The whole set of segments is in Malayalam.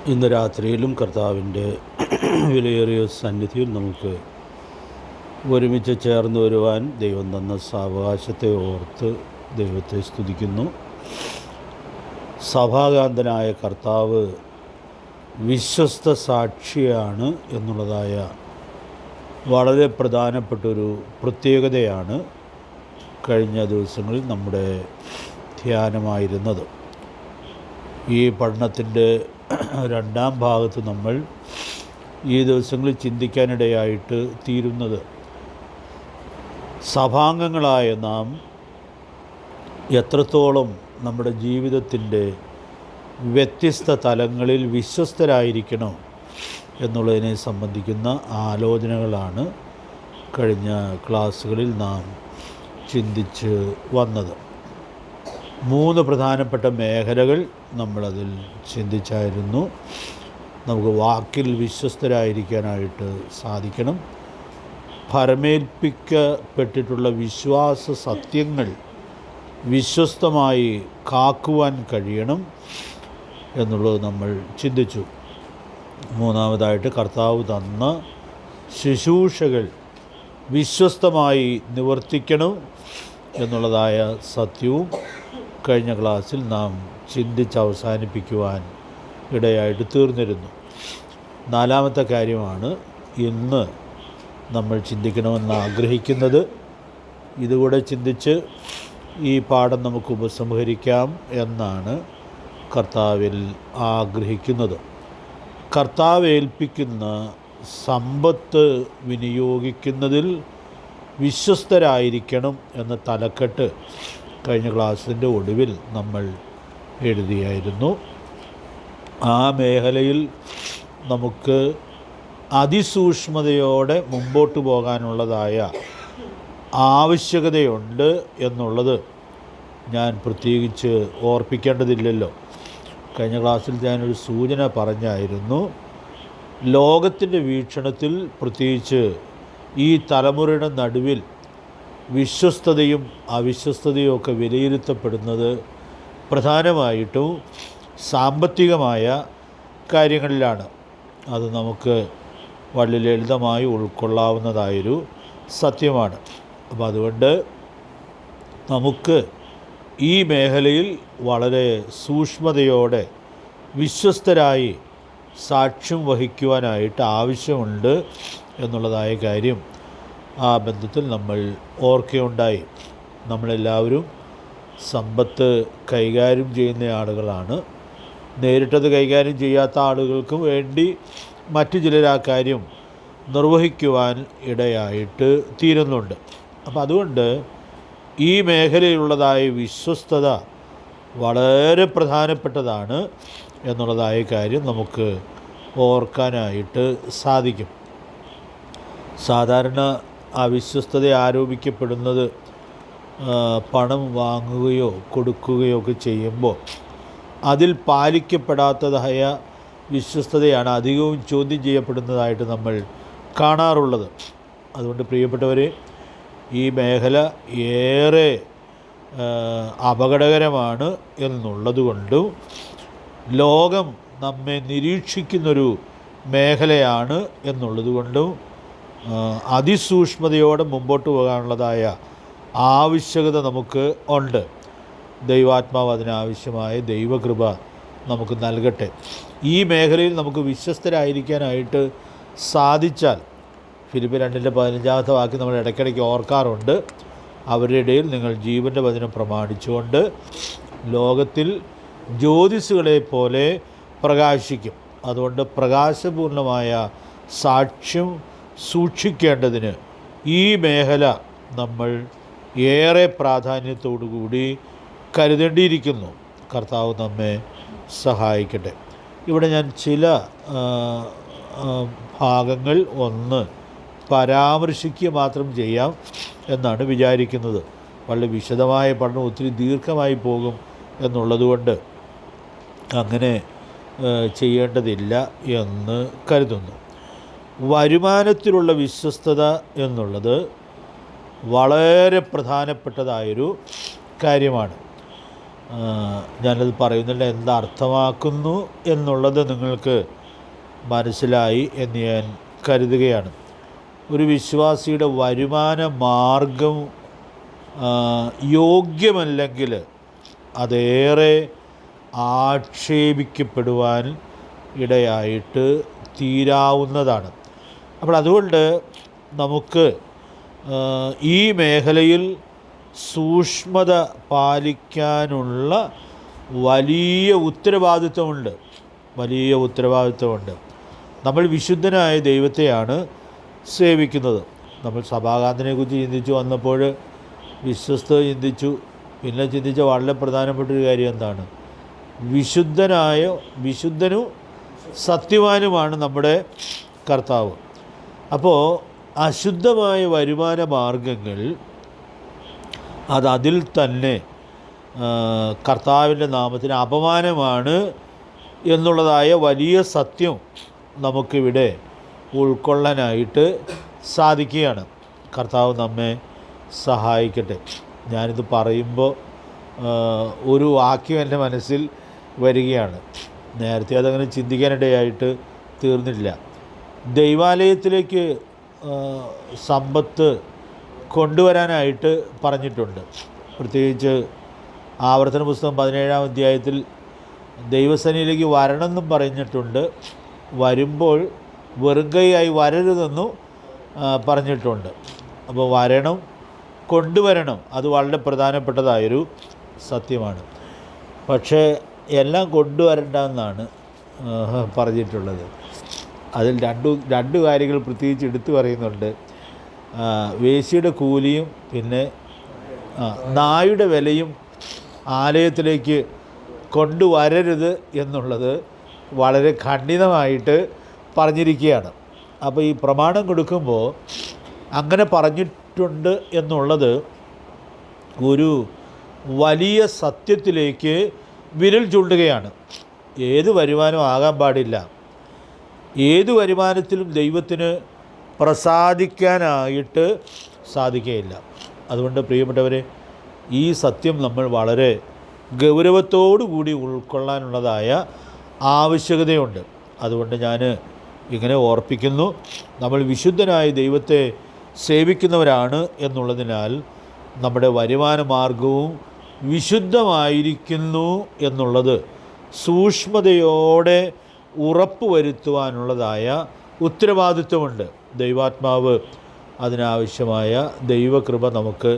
ഇന്ന് രാത്രിയിലും കർത്താവിൻ്റെ വിലയേറിയ സന്നിധിയിൽ നമുക്ക് ഒരുമിച്ച് ചേർന്ന് വരുവാൻ ദൈവം തന്ന സാവകാശത്തെ ഓർത്ത് ദൈവത്തെ സ്തുതിക്കുന്നു. സഭാകാന്തനായ കർത്താവ് വിശ്വസ്ത സാക്ഷിയാണ് എന്നുള്ളതായ വളരെ പ്രധാനപ്പെട്ടൊരു പ്രത്യേകതയാണ് കഴിഞ്ഞ ദിവസങ്ങളിൽ നമ്മുടെ ധ്യാനമായിരുന്നത്. ഈ പഠനത്തിൻ്റെ രണ്ടാം ഭാഗത്ത് നമ്മൾ ഈ ദിവസങ്ങളിൽ ചിന്തിക്കാനിടയായിട്ട് തീരുന്നത് സഭാംഗങ്ങളായ നാം എത്രത്തോളം നമ്മുടെ ജീവിതത്തിൻ്റെ വ്യത്യസ്ത തലങ്ങളിൽ വിശ്വസ്തരായിരിക്കണം എന്നുള്ളതിനെ സംബന്ധിക്കുന്ന ആലോചനകളാണ് കഴിഞ്ഞ ക്ലാസ്സുകളിൽ നാം ചിന്തിച്ച് വന്നത്. 3 പ്രധാനപ്പെട്ട മേഖലകൾ നമ്മളതിൽ ചിന്തിച്ചായിരുന്നു. നമുക്ക് വാക്കിൽ വിശ്വസ്തരായിരിക്കാനായിട്ട് സാധിക്കണം. ഭരമേൽപ്പിക്കപ്പെട്ടിട്ടുള്ള വിശ്വാസ സത്യങ്ങൾ വിശ്വസ്തമായി കാക്കുവാൻ കഴിയണം എന്നുള്ളത് നമ്മൾ ചിന്തിച്ചു. മൂന്നാമതായിട്ട് കർത്താവ് തന്ന ശുശ്രൂഷകൾ വിശ്വസ്തമായി നിവർത്തിക്കണം എന്നുള്ളതായ സത്യവും കഴിഞ്ഞ ക്ലാസ്സിൽ നാം ചിന്തിച്ച് അവസാനിപ്പിക്കുവാൻ ഇടയായിട്ട് തീർന്നിരുന്നു. 4ാമത്തെ കാര്യമാണ് ഇന്ന് നമ്മൾ ചിന്തിക്കണമെന്ന് ആഗ്രഹിക്കുന്നത്. ഇതുകൂടെ ചിന്തിച്ച് ഈ പാഠം നമുക്ക് ഉപസംഹരിക്കാം എന്നാണ് കർത്താവിൽ ആഗ്രഹിക്കുന്നത്. കർത്താവ് ഏൽപ്പിക്കുന്ന സമ്പത്ത് വിനിയോഗിക്കുന്നതിൽ വിശ്വസ്തരായിരിക്കണം എന്ന തലക്കെട്ട് കഴിഞ്ഞ ക്ലാസ്സിൻ്റെ ഒടുവിൽ നമ്മൾ എഴുതിയായിരുന്നു. ആ മേഖലയിൽ നമുക്ക് അതിസൂക്ഷ്മതയോടെ മുമ്പോട്ട് പോകാനുള്ളതായ ആവശ്യകതയുണ്ട് എന്നുള്ളത് ഞാൻ പ്രത്യേകിച്ച് ഓർപ്പിക്കേണ്ടതില്ലല്ലോ. കഴിഞ്ഞ ക്ലാസ്സിൽ ഞാനൊരു സൂചന പറഞ്ഞായിരുന്നു. ലോകത്തിൻ്റെ വീക്ഷണത്തിൽ, പ്രത്യേകിച്ച് ഈ തലമുറയുടെ നടുവിൽ വിശ്വസ്തതയും അവിശ്വസ്തതയും ഒക്കെ വിലയിരുത്തപ്പെടുന്നത് പ്രധാനമായിട്ടും സാമ്പത്തികമായ കാര്യങ്ങളിലാണ്. അത് നമുക്ക് വളരെ ലളിതമായി ഉൾക്കൊള്ളാവുന്നതായൊരു സത്യമാണ്. അപ്പോൾ അതുകൊണ്ട് നമുക്ക് ഈ മേഖലയിൽ വളരെ സൂക്ഷ്മതയോടെ വിശ്വസ്തരായി സാക്ഷ്യം വഹിക്കുവാനായിട്ട് ആവശ്യമുണ്ട് എന്നുള്ളതായ കാര്യം ആ ബന്ധത്തിൽ നമ്മൾ ഓർക്കുകയുണ്ടായി. നമ്മളെല്ലാവരും സമ്പത്ത് കൈകാര്യം ചെയ്യുന്ന ആളുകളാണ്. നേരിട്ടത് കൈകാര്യം ചെയ്യാത്ത ആളുകൾക്ക് വേണ്ടി മറ്റു ചിലർ ആ കാര്യം നിർവഹിക്കുവാൻ ഇടയായിട്ട് തീരുന്നുണ്ട്. അപ്പോൾ അതുകൊണ്ട് ഈ മേഖലയിലുള്ളതായ വിശ്വസ്തത വളരെ പ്രധാനപ്പെട്ടതാണ് എന്നുള്ളതായ കാര്യം നമുക്ക് ഓർക്കാനായിട്ട് സാധിക്കും. സാധാരണ അവിശ്വസ്തത ആരോപിക്കപ്പെടുന്നത് പണം വാങ്ങുകയോ കൊടുക്കുകയോ ഒക്കെ ചെയ്യുമ്പോൾ അതിൽ പാലിക്കപ്പെടാത്തതായ വിശ്വസ്തതയാണ് അധികവും ചോദ്യം ചെയ്യപ്പെടുന്നതായിട്ട് നമ്മൾ കാണാറുള്ളത്. അതുകൊണ്ട് പ്രിയപ്പെട്ടവരെ, ഈ മേഖല ഏറെ അപകടകരമാണ് എന്നുള്ളതുകൊണ്ടും ലോകം നമ്മെ നിരീക്ഷിക്കുന്നൊരു മേഖലയാണ് എന്നുള്ളതുകൊണ്ടും അതിസൂക്ഷ്മതയോടെ മുമ്പോട്ട് പോകാനുള്ളതായ ആവശ്യകത നമുക്ക് ഉണ്ട്. ദൈവാത്മാവ് അതിനാവശ്യമായ ദൈവകൃപ നമുക്ക് നൽകട്ടെ. ഈ മേഖലയിൽ നമുക്ക് വിശ്വസ്തരായിരിക്കാനായിട്ട് സാധിച്ചാൽ, ഫിലിപ്പിയർ 2:15 വാക്യം നമ്മൾ ഇടയ്ക്കിടയ്ക്ക് ഓർക്കാറുണ്ട്, അവരുടെ ഇടയിൽ നിങ്ങൾ ജീവൻ്റെ വചനം പ്രമാണിച്ചുകൊണ്ട് ലോകത്തിൽ ജ്യോതിസുകളെ പോലെ പ്രകാശിക്കും. അതുകൊണ്ട് പ്രകാശപൂർണമായ സാക്ഷ്യം സൂക്ഷിക്കേണ്ടതിന് ഈ മേഖല നമ്മൾ ഏറെ പ്രാധാന്യത്തോടുകൂടി കരുതേണ്ടിയിരിക്കുന്നു. കർത്താവ് നമ്മെ സഹായിക്കട്ടെ. ഇവിടെ ഞാൻ ചില ഭാഗങ്ങൾ ഒന്ന് പരാമർശിക്കുക മാത്രം ചെയ്യാം എന്നാണ് വിചാരിക്കുന്നത്. വളരെ വിശദമായ പഠനം ഒത്തിരി ദീർഘമായി പോകും എന്നുള്ളതുകൊണ്ട് അങ്ങനെ ചെയ്യേണ്ടതില്ല എന്ന് കരുതുന്നു. വരുമാനത്തിലുള്ള വിശ്വസ്തത എന്നുള്ളത് വളരെ പ്രധാനപ്പെട്ടതായൊരു കാര്യമാണ്. ഞാനത് പറയുന്നില്ല, എന്തർത്ഥമാക്കുന്നു എന്നുള്ളത് നിങ്ങൾക്ക് മനസ്സിലായി എന്ന് ഞാൻ കരുതുകയാണ്. ഒരു വിശ്വാസിയുടെ വരുമാന മാർഗം യോഗ്യമല്ലെങ്കിൽ അതേറെ ആക്ഷേപിക്കപ്പെടുവാൻ ഇടയായിട്ട് തീരാവുന്നതാണ്. അപ്പോൾ അതുകൊണ്ട് നമുക്ക് ഈ മേഖലയിൽ സൂക്ഷ്മത പാലിക്കാനുള്ള വലിയ ഉത്തരവാദിത്വമുണ്ട്. നമ്മൾ വിശുദ്ധനായ ദൈവത്തെയാണ് സേവിക്കുന്നത്. നമ്മൾ സഭാകാന്തനെക്കുറിച്ച് ചിന്തിച്ചു വന്നപ്പോൾ വിശ്വസ്തത ചിന്തിച്ചു. പിന്നെ ചിന്തിച്ച വളരെ പ്രധാനപ്പെട്ടൊരു കാര്യം എന്താണ്? വിശുദ്ധനും സത്യവാനുമാണ് നമ്മുടെ കർത്താവ്. അപ്പോൾ അശുദ്ധമായ വരുമാന മാർഗങ്ങൾ അതിൽ തന്നെ കർത്താവിൻ്റെ നാമത്തിന് അപമാനമാണ് എന്നുള്ളതായ വലിയ സത്യം നമുക്കിവിടെ ഉൾക്കൊള്ളാനായിട്ട് സാധിക്കുകയാണ്. കർത്താവ് നമ്മെ സഹായിക്കട്ടെ. ഞാനിത് പറയുമ്പോൾ ഒരു വാക്യം എൻ്റെ മനസ്സിൽ വരികയാണ്. നേരത്തെ അതങ്ങനെ ചിന്തിക്കാനിടയായിട്ട് തീർന്നില്ല. ദൈവാലയത്തിലേക്ക് സമ്പത്ത് കൊണ്ടുവരാനായിട്ട് പറഞ്ഞിട്ടുണ്ട്. പ്രത്യേകിച്ച് ആവർത്തന പുസ്തകം 17-ാം അധ്യായത്തിൽ ദൈവസേനയിലേക്ക് വരണമെന്നും പറഞ്ഞിട്ടുണ്ട്. വരുമ്പോൾ വെറുങ്കൈയായി വരരുതെന്നും പറഞ്ഞിട്ടുണ്ട്. അപ്പോൾ കൊണ്ടുവരണം, അത് വളരെ പ്രധാനപ്പെട്ടതായൊരു സത്യമാണ്. പക്ഷേ എല്ലാം കൊണ്ടുവരണ്ട എന്നാണ് പറഞ്ഞിട്ടുള്ളത്. അതിൽ രണ്ട് കാര്യങ്ങൾ പ്രത്യേകിച്ച് എടുത്തു പറയുന്നുണ്ട്. വേശ്യയുടെ കൂലിയും പിന്നെ നായുടെ വിലയും ആലയത്തിലേക്ക് കൊണ്ടുവരരുത് എന്നുള്ളത് വളരെ ഖണ്ഡിതമായിട്ട് പറഞ്ഞിരിക്കുകയാണ്. അപ്പോൾ ഈ പ്രമാണം കൊടുക്കുമ്പോൾ അങ്ങനെ പറഞ്ഞിട്ടുണ്ട് എന്നുള്ളത് ഒരു വലിയ സത്യത്തിലേക്ക് വിരൽ ചൂണ്ടുകയാണ്. ഏത് വരുമാനം ആകാൻ പാടില്ല. ഏത് വരുമാനത്തിലും ദൈവത്തിന് പ്രസാദിക്കാനായിട്ട് സാധിക്കുകയില്ല. അതുകൊണ്ട് പ്രിയപ്പെട്ടവരെ, ഈ സത്യം നമ്മൾ വളരെ ഗൗരവത്തോടു കൂടി ഉൾക്കൊള്ളാനുള്ളതായ ആവശ്യകതയുണ്ട്. അതുകൊണ്ട് ഞാൻ ഇങ്ങനെ ഓർപ്പിക്കുന്നു, നമ്മൾ വിശുദ്ധനായ ദൈവത്തെ സേവിക്കുന്നവരാണ് എന്നുള്ളതിനാൽ നമ്മുടെ വരുമാന മാർഗവും വിശുദ്ധമായിരിക്കുന്നു എന്നുള്ളത് സൂക്ഷ്മതയോടെ ഉറപ്പുവരുത്തുവാനുള്ളതായ ഉത്തരവാദിത്വമുണ്ട്. ദൈവാത്മാവ് അതിനാവശ്യമായ ദൈവകൃപ നമുക്ക്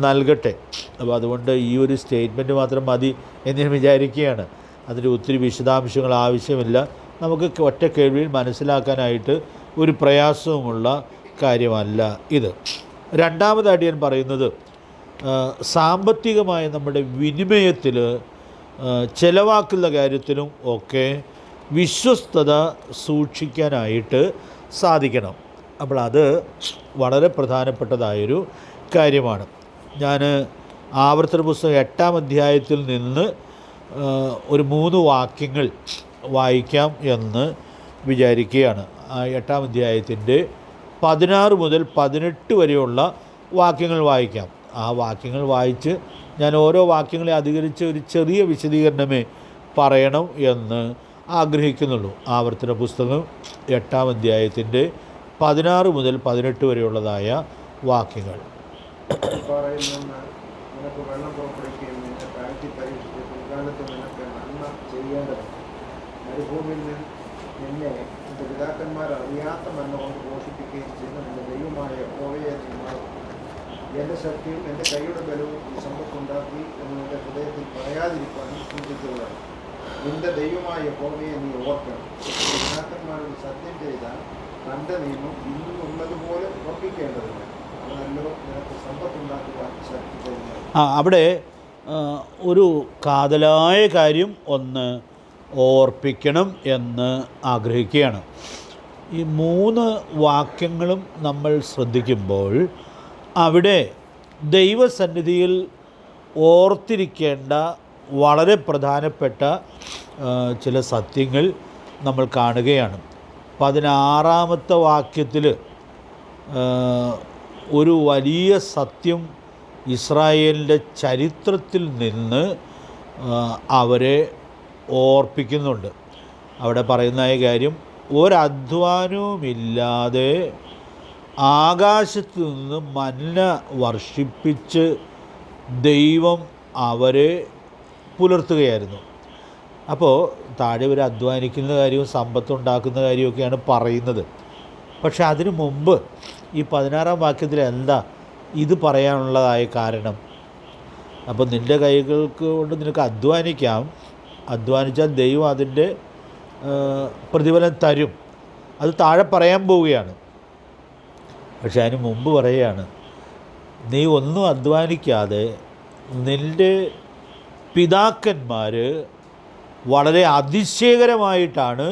നൽകട്ടെ. അപ്പോൾ അതുകൊണ്ട് ഈ ഒരു സ്റ്റേറ്റ്മെൻറ്റ് മാത്രം മതി എന്ന് ഞാൻ വിചാരിക്കുകയാണ്. അതിൻ്റെ ഒത്തിരി വിശദാംശങ്ങൾ ആവശ്യമില്ല. നമുക്ക് ഒറ്റ കേൾവിയിൽ മനസ്സിലാക്കാനായിട്ട് ഒരു പ്രയാസവുമുള്ള കാര്യമല്ല ഇത്. രണ്ടാമതായിട്ട് ഞാൻ പറയുന്നത്, സാമ്പത്തികമായ നമ്മുടെ വിനിമയത്തിൽ ചെലവാക്കുന്ന കാര്യത്തിലും ഒക്കെ വിശ്വസ്തത സൂക്ഷിക്കാനായിട്ട് സാധിക്കണം. അപ്പോൾ അത് വളരെ പ്രധാനപ്പെട്ടതായൊരു കാര്യമാണ്. ഞാൻ ആവർത്തന പുസ്തകം 8-ാം അധ്യായത്തിൽ നിന്ന് ഒരു 3 വാക്യങ്ങൾ വായിക്കാം എന്ന് വിചാരിക്കുകയാണ്. ആ 8-ാം അധ്യായത്തിൻ്റെ 16 മുതൽ 18 വരെയുള്ള വാക്യങ്ങൾ വായിക്കാം. ആ വാക്യങ്ങൾ വായിച്ച് ഞാൻ ഓരോ വാക്യങ്ങളെ അധികരിച്ച് ഒരു ചെറിയ വിശദീകരണമേ പറയണം എന്ന് ആഗ്രഹിക്കുന്നുള്ളൂ. ആവർത്തന പുസ്തകം 8-ാം അധ്യായത്തിൻ്റെ 16 മുതൽ 18 വരെയുള്ളതായ വാക്യങ്ങൾ. പിതാക്കന്മാർ അറിയാത്ത മണ്ണ കൊണ്ട് പോഷിപ്പിക്കുകയും ചെയ്യുന്ന എൻ്റെ ദൈവമായ യഹോവയെ എൻ്റെ ശക്തിയും എൻ്റെ കൈയുടെ ബലവും ഈ സമ്പത്തുണ്ടാക്കി എന്ന് എൻ്റെ ഹൃദയത്തിൽ പറയാതിരിക്കാനും ചിന്തിക്കുക. നിന്റെ ദൈവമായ യഹോവയെ നീ ഓർക്കണം. പിതാക്കന്മാരോട് സത്യം ചെയ്താൽ തൻ്റെ നിയമം ഇന്നുള്ളതുപോലെ ഉറപ്പിക്കേണ്ടതില്ല. അവനല്ലോ നിനക്ക് സമ്പത്തുണ്ടാക്കുവാൻ ശക്തി തരുന്നത്. അവിടെ ഒരു കാതലായ കാര്യം ഒന്ന് ഓർപ്പിക്കണം എന്ന് ആഗ്രഹിക്കുകയാണ്. ഈ 3 വാക്യങ്ങളും നമ്മൾ ശ്രദ്ധിക്കുമ്പോൾ അവിടെ ദൈവസന്നിധിയിൽ ഓർത്തിരിക്കേണ്ട വളരെ പ്രധാനപ്പെട്ട ചില സത്യങ്ങൾ നമ്മൾ കാണുകയാണ്. 16-ാമത്തെ വാക്യത്തിൽ ഒരു വലിയ സത്യം ഇസ്രായേലിൻ്റെ ചരിത്രത്തിൽ നിന്ന് അവരെ ഓർപ്പിക്കുന്നുണ്ട്. അവിടെ പറയുന്ന ഈ കാര്യം, ഒരധ്വാനവുമില്ലാതെ ആകാശത്തു നിന്ന് മന്ന വർഷിപ്പിച്ച് ദൈവം അവരെ പുലർത്തുകയായിരുന്നു. അപ്പോൾ താഴെ ഒരു അധ്വാനിക്കുന്ന കാര്യവും സമ്പത്തുണ്ടാക്കുന്ന കാര്യമൊക്കെയാണ് പറയുന്നത്. പക്ഷെ അതിനു മുമ്പ് ഈ 16-ാം വാക്യത്തിൽ എന്താ ഇത് പറയാനുള്ളതായ കാരണം? അപ്പോൾ നിൻ്റെ കൈകൾക്ക് കൊണ്ട് നിനക്ക് അധ്വാനിക്കാം, അധ്വാനിച്ചാൽ ദൈവം അതിൻ്റെ പ്രതിഫലം തരും. അത് താഴെ പറയാൻ പോവുകയാണ്. പക്ഷെ അതിന് മുമ്പ് പറയുകയാണ്, നീ ഒന്നും അധ്വാനിക്കാതെ നിൻ്റെ പിതാക്കന്മാർ വളരെ അതിശയകരമായിട്ടാണ്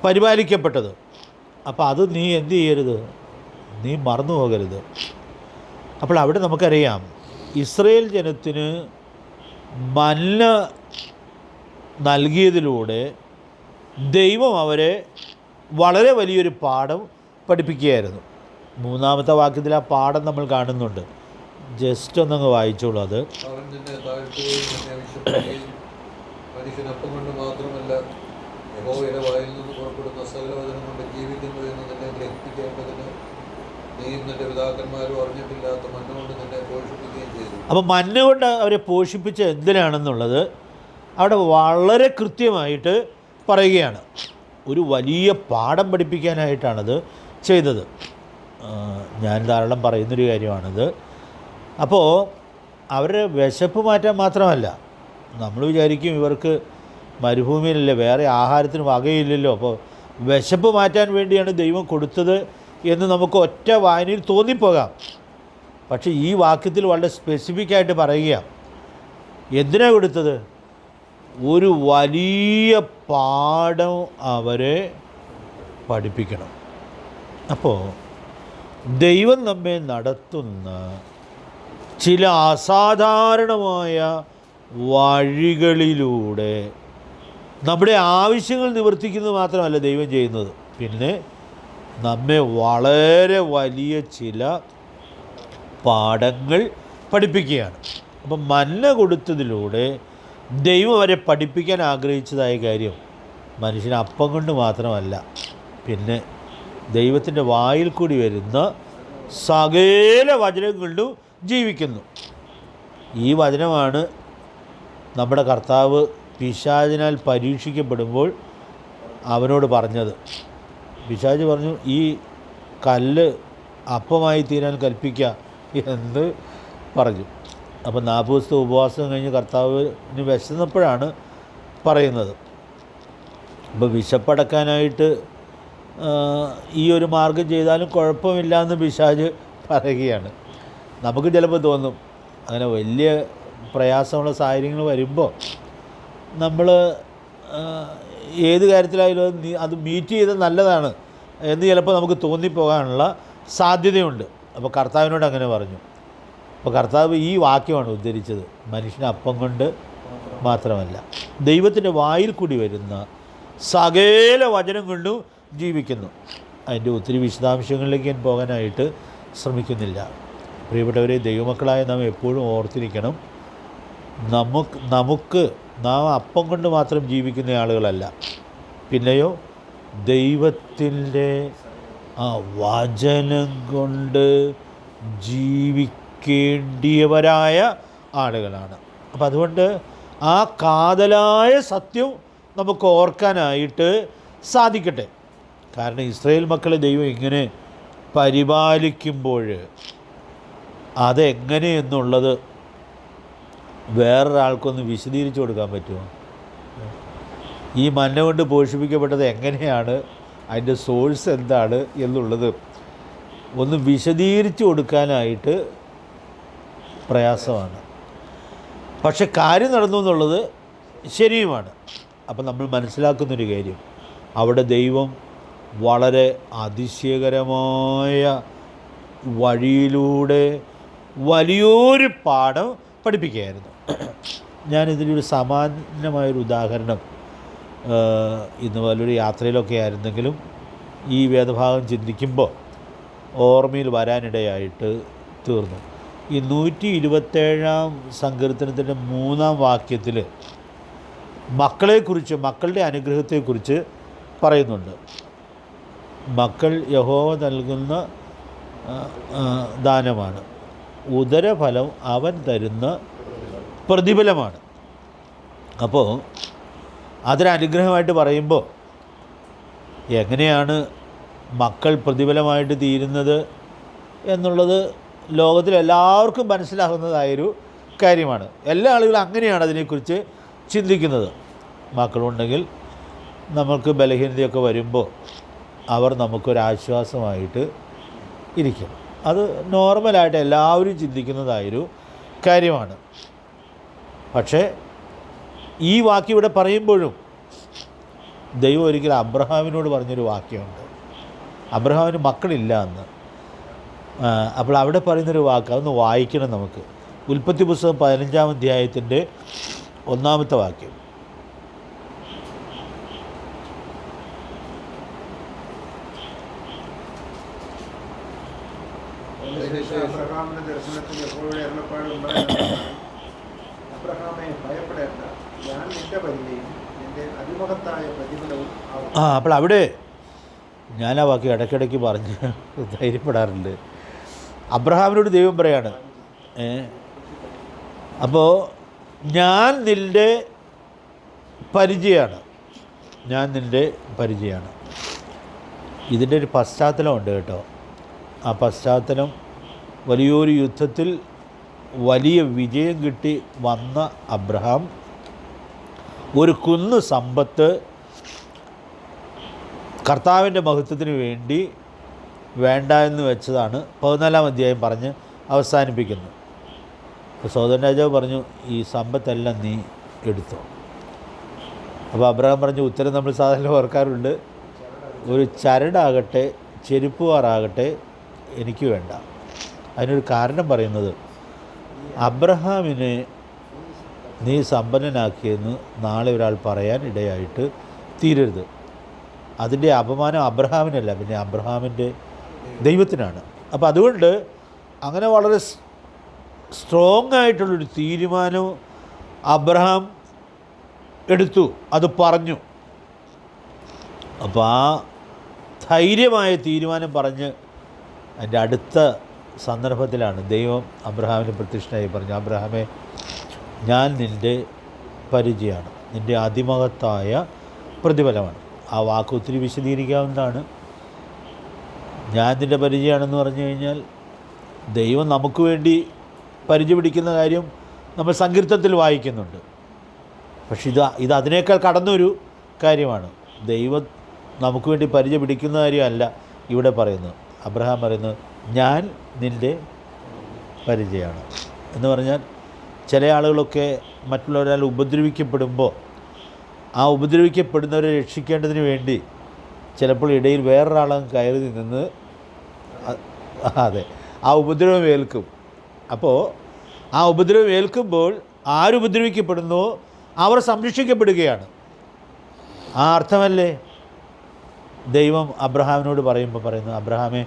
പരിപാലിക്കപ്പെട്ടത്. അപ്പോൾ അത് നീ എന്ത് ചെയ്യരുത്, നീ മറന്നു പോകരുത്. അപ്പോൾ അവിടെ നമുക്കറിയാം, ഇസ്രയേൽ ജനത്തിന് മന്ന നൽകിയതിലൂടെ ദൈവം അവരെ വളരെ വലിയൊരു പാഠം പഠിപ്പിക്കുകയായിരുന്നു. 3-ാമത്തെ വാക്യത്തിൽ ആ പാഠം നമ്മൾ കാണുന്നുണ്ട്. ജസ്റ്റ് ഒന്നങ്ങ് വായിച്ചോളൂ. അത് അവൻ നിന്നെ താഴ്ത്തുകയും നിന്നെ വിശപ്പിക്കുകയും മനുഷ്യനപ്പം കൊണ്ട് മാത്രമല്ല യഹോവയുടെ വായിൽ നിന്ന് പുറപ്പെടുന്ന സകല വചനം കൊണ്ട് ജീവിക്കുന്നു എന്ന് നിന്നെ ഗ്രഹിപ്പിക്കേണ്ടതിന് നീയും നിന്റെ പിതാക്കന്മാരും അറിഞ്ഞിട്ടില്ലാത്ത മന്ന കൊണ്ട് നിന്നെ പോഷിപ്പിക്കുകയും ചെയ്തു. അപ്പോൾ മന്ന കൊണ്ട് അവരെ പോഷിപ്പിച്ച എന്തിനാണെന്നുള്ളത് അവിടെ വളരെ കൃത്യമായിട്ട് പറയുകയാണ്. ഒരു വലിയ പാഠം പഠിപ്പിക്കാനായിട്ടാണത് ചെയ്തത്. ഞാൻ ധാരാളം പറയുന്നൊരു കാര്യമാണിത്. അപ്പോൾ അവരുടെ വിശപ്പ് മാറ്റാൻ മാത്രമല്ല, നമ്മൾ വിചാരിക്കും ഇവർക്ക് മരുഭൂമിയിലല്ലേ, വേറെ ആഹാരത്തിന് വകയില്ലല്ലോ, അപ്പോൾ വിശപ്പ് മാറ്റാൻ വേണ്ടിയാണ് ദൈവം കൊടുത്തത് എന്ന് നമുക്ക് ഒറ്റ വായനയിൽ തോന്നിപ്പോകാം. പക്ഷേ ഈ വാക്യത്തിൽ വളരെ സ്പെസിഫിക്കായിട്ട് പറയുക, എന്തിനാണ് കൊടുത്തത്? ഒരു വലിയ പാഠം അവരെ പഠിപ്പിക്കണം. അപ്പോൾ ദൈവം നമ്മെ നടത്തുന്ന ചില അസാധാരണമായ വഴികളിലൂടെ നമ്മുടെ ആവശ്യങ്ങൾ നിവർത്തിക്കുന്നത് മാത്രമല്ല ദൈവം ചെയ്യുന്നത്, പിന്നെ നമ്മെ വളരെ വലിയ ചില പാഠങ്ങൾ പഠിപ്പിക്കുകയാണ്. അപ്പം മന്ന കൊടുത്തതിലൂടെ ദൈവം അവരെ പഠിപ്പിക്കാൻ ആഗ്രഹിച്ചതായ കാര്യം മനുഷ്യന് അപ്പം കൊണ്ട് മാത്രമല്ല, പിന്നെ ദൈവത്തിൻ്റെ വായിൽ കൂടി വരുന്ന സകല വചനം കൊണ്ടും ജീവിക്കുന്നു. ഈ വചനമാണ് നമ്മുടെ കർത്താവ് പിശാചിനാൽ പരീക്ഷിക്കപ്പെടുമ്പോൾ അവനോട് പറഞ്ഞത്. പിശാച് പറഞ്ഞു, ഈ കല്ല് അപ്പമായി തീരാൻ കൽപ്പിക്കുക എന്ന് പറഞ്ഞു. അപ്പോൾ 40 ദിവസത്തെ ഉപവാസം കഴിഞ്ഞ് കർത്താവിന് വിശന്നപ്പോഴാണ് പറയുന്നത്. അപ്പോൾ വിശപ്പടക്കാനായിട്ട് ഈ ഒരു മാർഗം ചെയ്താലും കുഴപ്പമില്ല എന്ന് പിശാച് പറയുകയാണ്. നമുക്ക് ചിലപ്പോൾ തോന്നും, അങ്ങനെ വലിയ പ്രയാസമുള്ള സാഹചര്യങ്ങൾ വരുമ്പോൾ നമ്മൾ ഏത് കാര്യത്തിലായാലും അത് മീറ്റ് ചെയ്ത് നല്ലതാണ് എന്ന് ചിലപ്പോൾ നമുക്ക് തോന്നിപ്പോകാനുള്ള സാധ്യതയുണ്ട്. അപ്പോൾ കർത്താവിനോട് അങ്ങനെ പറഞ്ഞു. അപ്പോൾ കർത്താവ് ഈ വാക്യമാണ് ഉദ്ധരിച്ചത്, മനുഷ്യന് അപ്പം കൊണ്ട് മാത്രമല്ല, ദൈവത്തിൻ്റെ വായിൽ കൂടി വരുന്ന സകല വചനം കൊണ്ടും ജീവിക്കുന്നു. അതിൻ്റെ ഒത്തിരി വിശദാംശങ്ങളിലേക്ക് ഞാൻ പോകാനായിട്ട് ശ്രമിക്കുന്നില്ല. പ്രിയപ്പെട്ടവരെ, ദൈവമക്കളായ നാം എപ്പോഴും ഓർത്തിരിക്കണം, നാം അപ്പം കൊണ്ട് മാത്രം ജീവിക്കുന്ന ആളുകളല്ല, പിന്നെയോ ദൈവത്തിൻ്റെ ആ വചനം കൊണ്ട് ജീവിക്കേണ്ടിയവരായ ആളുകളാണ്. അപ്പം അതുകൊണ്ട് ആ കാതലായ സത്യം നമുക്ക് ഓർക്കാനായിട്ട് സാധിക്കട്ടെ. കാരണം ഇസ്രായേൽ മക്കളെ ദൈവം ഇങ്ങനെ പരിപാലിക്കുമ്പോൾ അതെങ്ങനെയെന്നുള്ളത് വേറൊരാൾക്കൊന്ന് വിശദീകരിച്ചു കൊടുക്കാൻ പറ്റുമോ? ഈ മന്ന കൊണ്ട് പോഷിപ്പിക്കപ്പെട്ടത് എങ്ങനെയാണ്, അതിൻ്റെ സോഴ്സ് എന്താണ് എന്നുള്ളത് ഒന്ന് വിശദീകരിച്ചു കൊടുക്കാനായിട്ട് പ്രയാസമാണ്. പക്ഷെ കാര്യം നടന്നു എന്നുള്ളത് ശരിയുമാണ്. അപ്പം നമ്മൾ മനസ്സിലാക്കുന്നൊരു കാര്യം, അവിടെ ദൈവം വളരെ അതിശയകരമായ വഴിയിലൂടെ വലിയൊരു പാഠം പഠിപ്പിക്കുകയായിരുന്നു. ഞാനിതിലൊരു സമാനമായൊരു ഉദാഹരണം ഇന്ന് വലിയൊരു യാത്രയിലൊക്കെ ആയിരുന്നെങ്കിലും ഈ വേദഭാഗം ചിന്തിക്കുമ്പോൾ ഓർമ്മയിൽ വരാനിടയായിട്ട് തീർന്നു. ഈ 127 സങ്കീർത്തനത്തിൻ്റെ 3-ാം വാക്യത്തിൽ മക്കളെക്കുറിച്ച്, മക്കളുടെ അനുഗ്രഹത്തെക്കുറിച്ച് പറയുന്നുണ്ട്. മക്കൾ യഹോവ നൽകുന്ന ദാനമാണ്, ഉദരഫലം അവൻ തരുന്ന പ്രതിഫലമാണ്. അപ്പോൾ അതൊരനുഗ്രഹമായിട്ട് പറയുമ്പോൾ എങ്ങനെയാണ് മക്കൾ പ്രതിഫലമായിട്ട് തീരുന്നത് എന്നുള്ളത് ലോകത്തിലെല്ലാവർക്കും മനസ്സിലാകുന്നതായൊരു കാര്യമാണ്. എല്ലാ ആളുകളും അങ്ങനെയാണ് അതിനെക്കുറിച്ച് ചിന്തിക്കുന്നത്. മക്കളുണ്ടെങ്കിൽ നമുക്ക് ബലഹീനതയൊക്കെ വരുമ്പോൾ അവർ നമുക്കൊരാശ്വാസമായിട്ട് ഇരിക്കും. അത് നോർമലായിട്ട് എല്ലാവരും ചിന്തിക്കുന്നതായൊരു കാര്യമാണ്. പക്ഷേ ഈ വാക്യം ഇവിടെ പറയുമ്പോഴും ദൈവം ഒരിക്കലും അബ്രഹാമിനോട് പറഞ്ഞൊരു വാക്യമുണ്ട്. അബ്രഹാമിന് മക്കളില്ല എന്ന്. അപ്പോൾ അവിടെ പറയുന്നൊരു വാക്ക് അതൊന്ന് വായിക്കണം നമുക്ക്. ഉൽപ്പത്തി പുസ്തകം 15-ാം അധ്യായത്തിൻ്റെ 1-ാമത്തെ വാക്യം. അബ്രഹാമിന്റെ ദർശനത്തിൽ യഹോവയുടെ അരുളപ്പാടുണ്ടായ അബ്രഹാമെ ഭയപ്പെടേണ്ട, ഞാൻ നിന്റെ പരിചയം നിന്റെ അതിമഹത്തായ പ്രതിഫലവും ആവും. അപ്പോൾ അവിടെ ഞാൻ ആ വാക്യം ഇടയ്ക്കിടയ്ക്ക് പറഞ്ഞ് ധൈര്യപ്പെടാറുണ്ട്. അബ്രഹാമിനോട് ദൈവം പറയാണ്, അപ്പോൾ ഞാൻ നിൻ്റെ പരിചയമാണ്, ഞാൻ നിൻ്റെ പരിചയമാണ്. ഇതിൻ്റെ ഒരു പശ്ചാത്തലമുണ്ട് കേട്ടോ. ആ പശ്ചാത്തലം വലിയൊരു യുദ്ധത്തിൽ വലിയ വിജയം കിട്ടി വന്ന അബ്രഹാം ഒരു കുന്ന് സമ്പത്ത് കർത്താവിൻ്റെ മഹത്വത്തിന് വേണ്ടി വേണ്ട എന്ന് വെച്ചതാണ് 14-ാം അധ്യായം പറഞ്ഞ് അവസാനിപ്പിക്കുന്നത്. അപ്പോൾ സോദരൻ രാജാവ് പറഞ്ഞു, ഈ സമ്പത്തെല്ലാം നീ എടുത്തോ. അപ്പോൾ അബ്രഹാം പറഞ്ഞ ഉത്തരം നമ്മൾ സാധാരണ ഓർക്കാറുണ്ട്, ഒരു ചരടാകട്ടെ ചെരുപ്പുകാറാകട്ടെ എനിക്ക് വേണ്ട. അതിനൊരു കാരണം പറയുന്നത്, അബ്രഹാമിനെ നീ സമ്പന്നനാക്കിയെന്ന് നാളെ ഒരാൾ പറയാൻ ഇടയായിട്ട് തീരരുത്. അതിൻ്റെ അപമാനം അബ്രഹാമിനല്ല, പിന്നെ അബ്രഹാമിൻ്റെ ദൈവത്തിനാണ്. അപ്പോൾ അതുകൊണ്ട് അങ്ങനെ വളരെ സ്ട്രോങ് ആയിട്ടുള്ളൊരു തീരുമാനം അബ്രഹാം എടുത്തു, അത് പറഞ്ഞു. അപ്പോൾ ആ ധൈര്യമായ തീരുമാനം പറഞ്ഞ് അതിൻ്റെ അടുത്ത സന്ദർഭത്തിലാണ് ദൈവം അബ്രഹാമിന് പ്രത്യക്ഷനായി പറഞ്ഞു, അബ്രഹാമേ, ഞാൻ നിൻ്റെ പരിചയമാണ്, നിൻ്റെ അതിമഹത്തായ പ്രതിഫലമാണ്. ആ വാക്ക് ഒത്തിരി വിശദീകരിക്കാവുന്നതാണ്. ഞാൻ നിൻ്റെ പരിചയമാണെന്ന് പറഞ്ഞു കഴിഞ്ഞാൽ ദൈവം നമുക്ക് വേണ്ടി പരിചയ പിടിക്കുന്ന കാര്യം നമ്മൾ സങ്കീർത്തനത്തിൽ വായിക്കുന്നുണ്ട്. പക്ഷെ ഇത് അതിനേക്കാൾ കടന്നൊരു കാര്യമാണ്. ദൈവം നമുക്ക് വേണ്ടി പരിചയ പിടിക്കുന്ന കാര്യമല്ല ഇവിടെ പറയുന്നത്. അബ്രഹാം പറയുന്നത്, ഞാൻ നിൻ്റെ പരിചയമാണ് എന്ന് പറഞ്ഞാൽ, ചില ആളുകളൊക്കെ മറ്റുള്ളവരാൽ ഉപദ്രവിക്കപ്പെടുമ്പോൾ ആ ഉപദ്രവിക്കപ്പെടുന്നവരെ രക്ഷിക്കേണ്ടതിന് വേണ്ടി ചിലപ്പോൾ ഇടയിൽ വേറൊരാളും കയറി നിന്ന് അതെ ആ ഉപദ്രവം ഏൽക്കും. അപ്പോൾ ആ ഉപദ്രവം ഏൽക്കുമ്പോൾ ആരുപദ്രവിക്കപ്പെടുന്നുവോ അവർ സംരക്ഷിക്കപ്പെടുകയാണ്. ആ അർത്ഥമല്ലേ ദൈവം അബ്രഹാമിനോട് പറയുന്നു, അബ്രഹാമേ,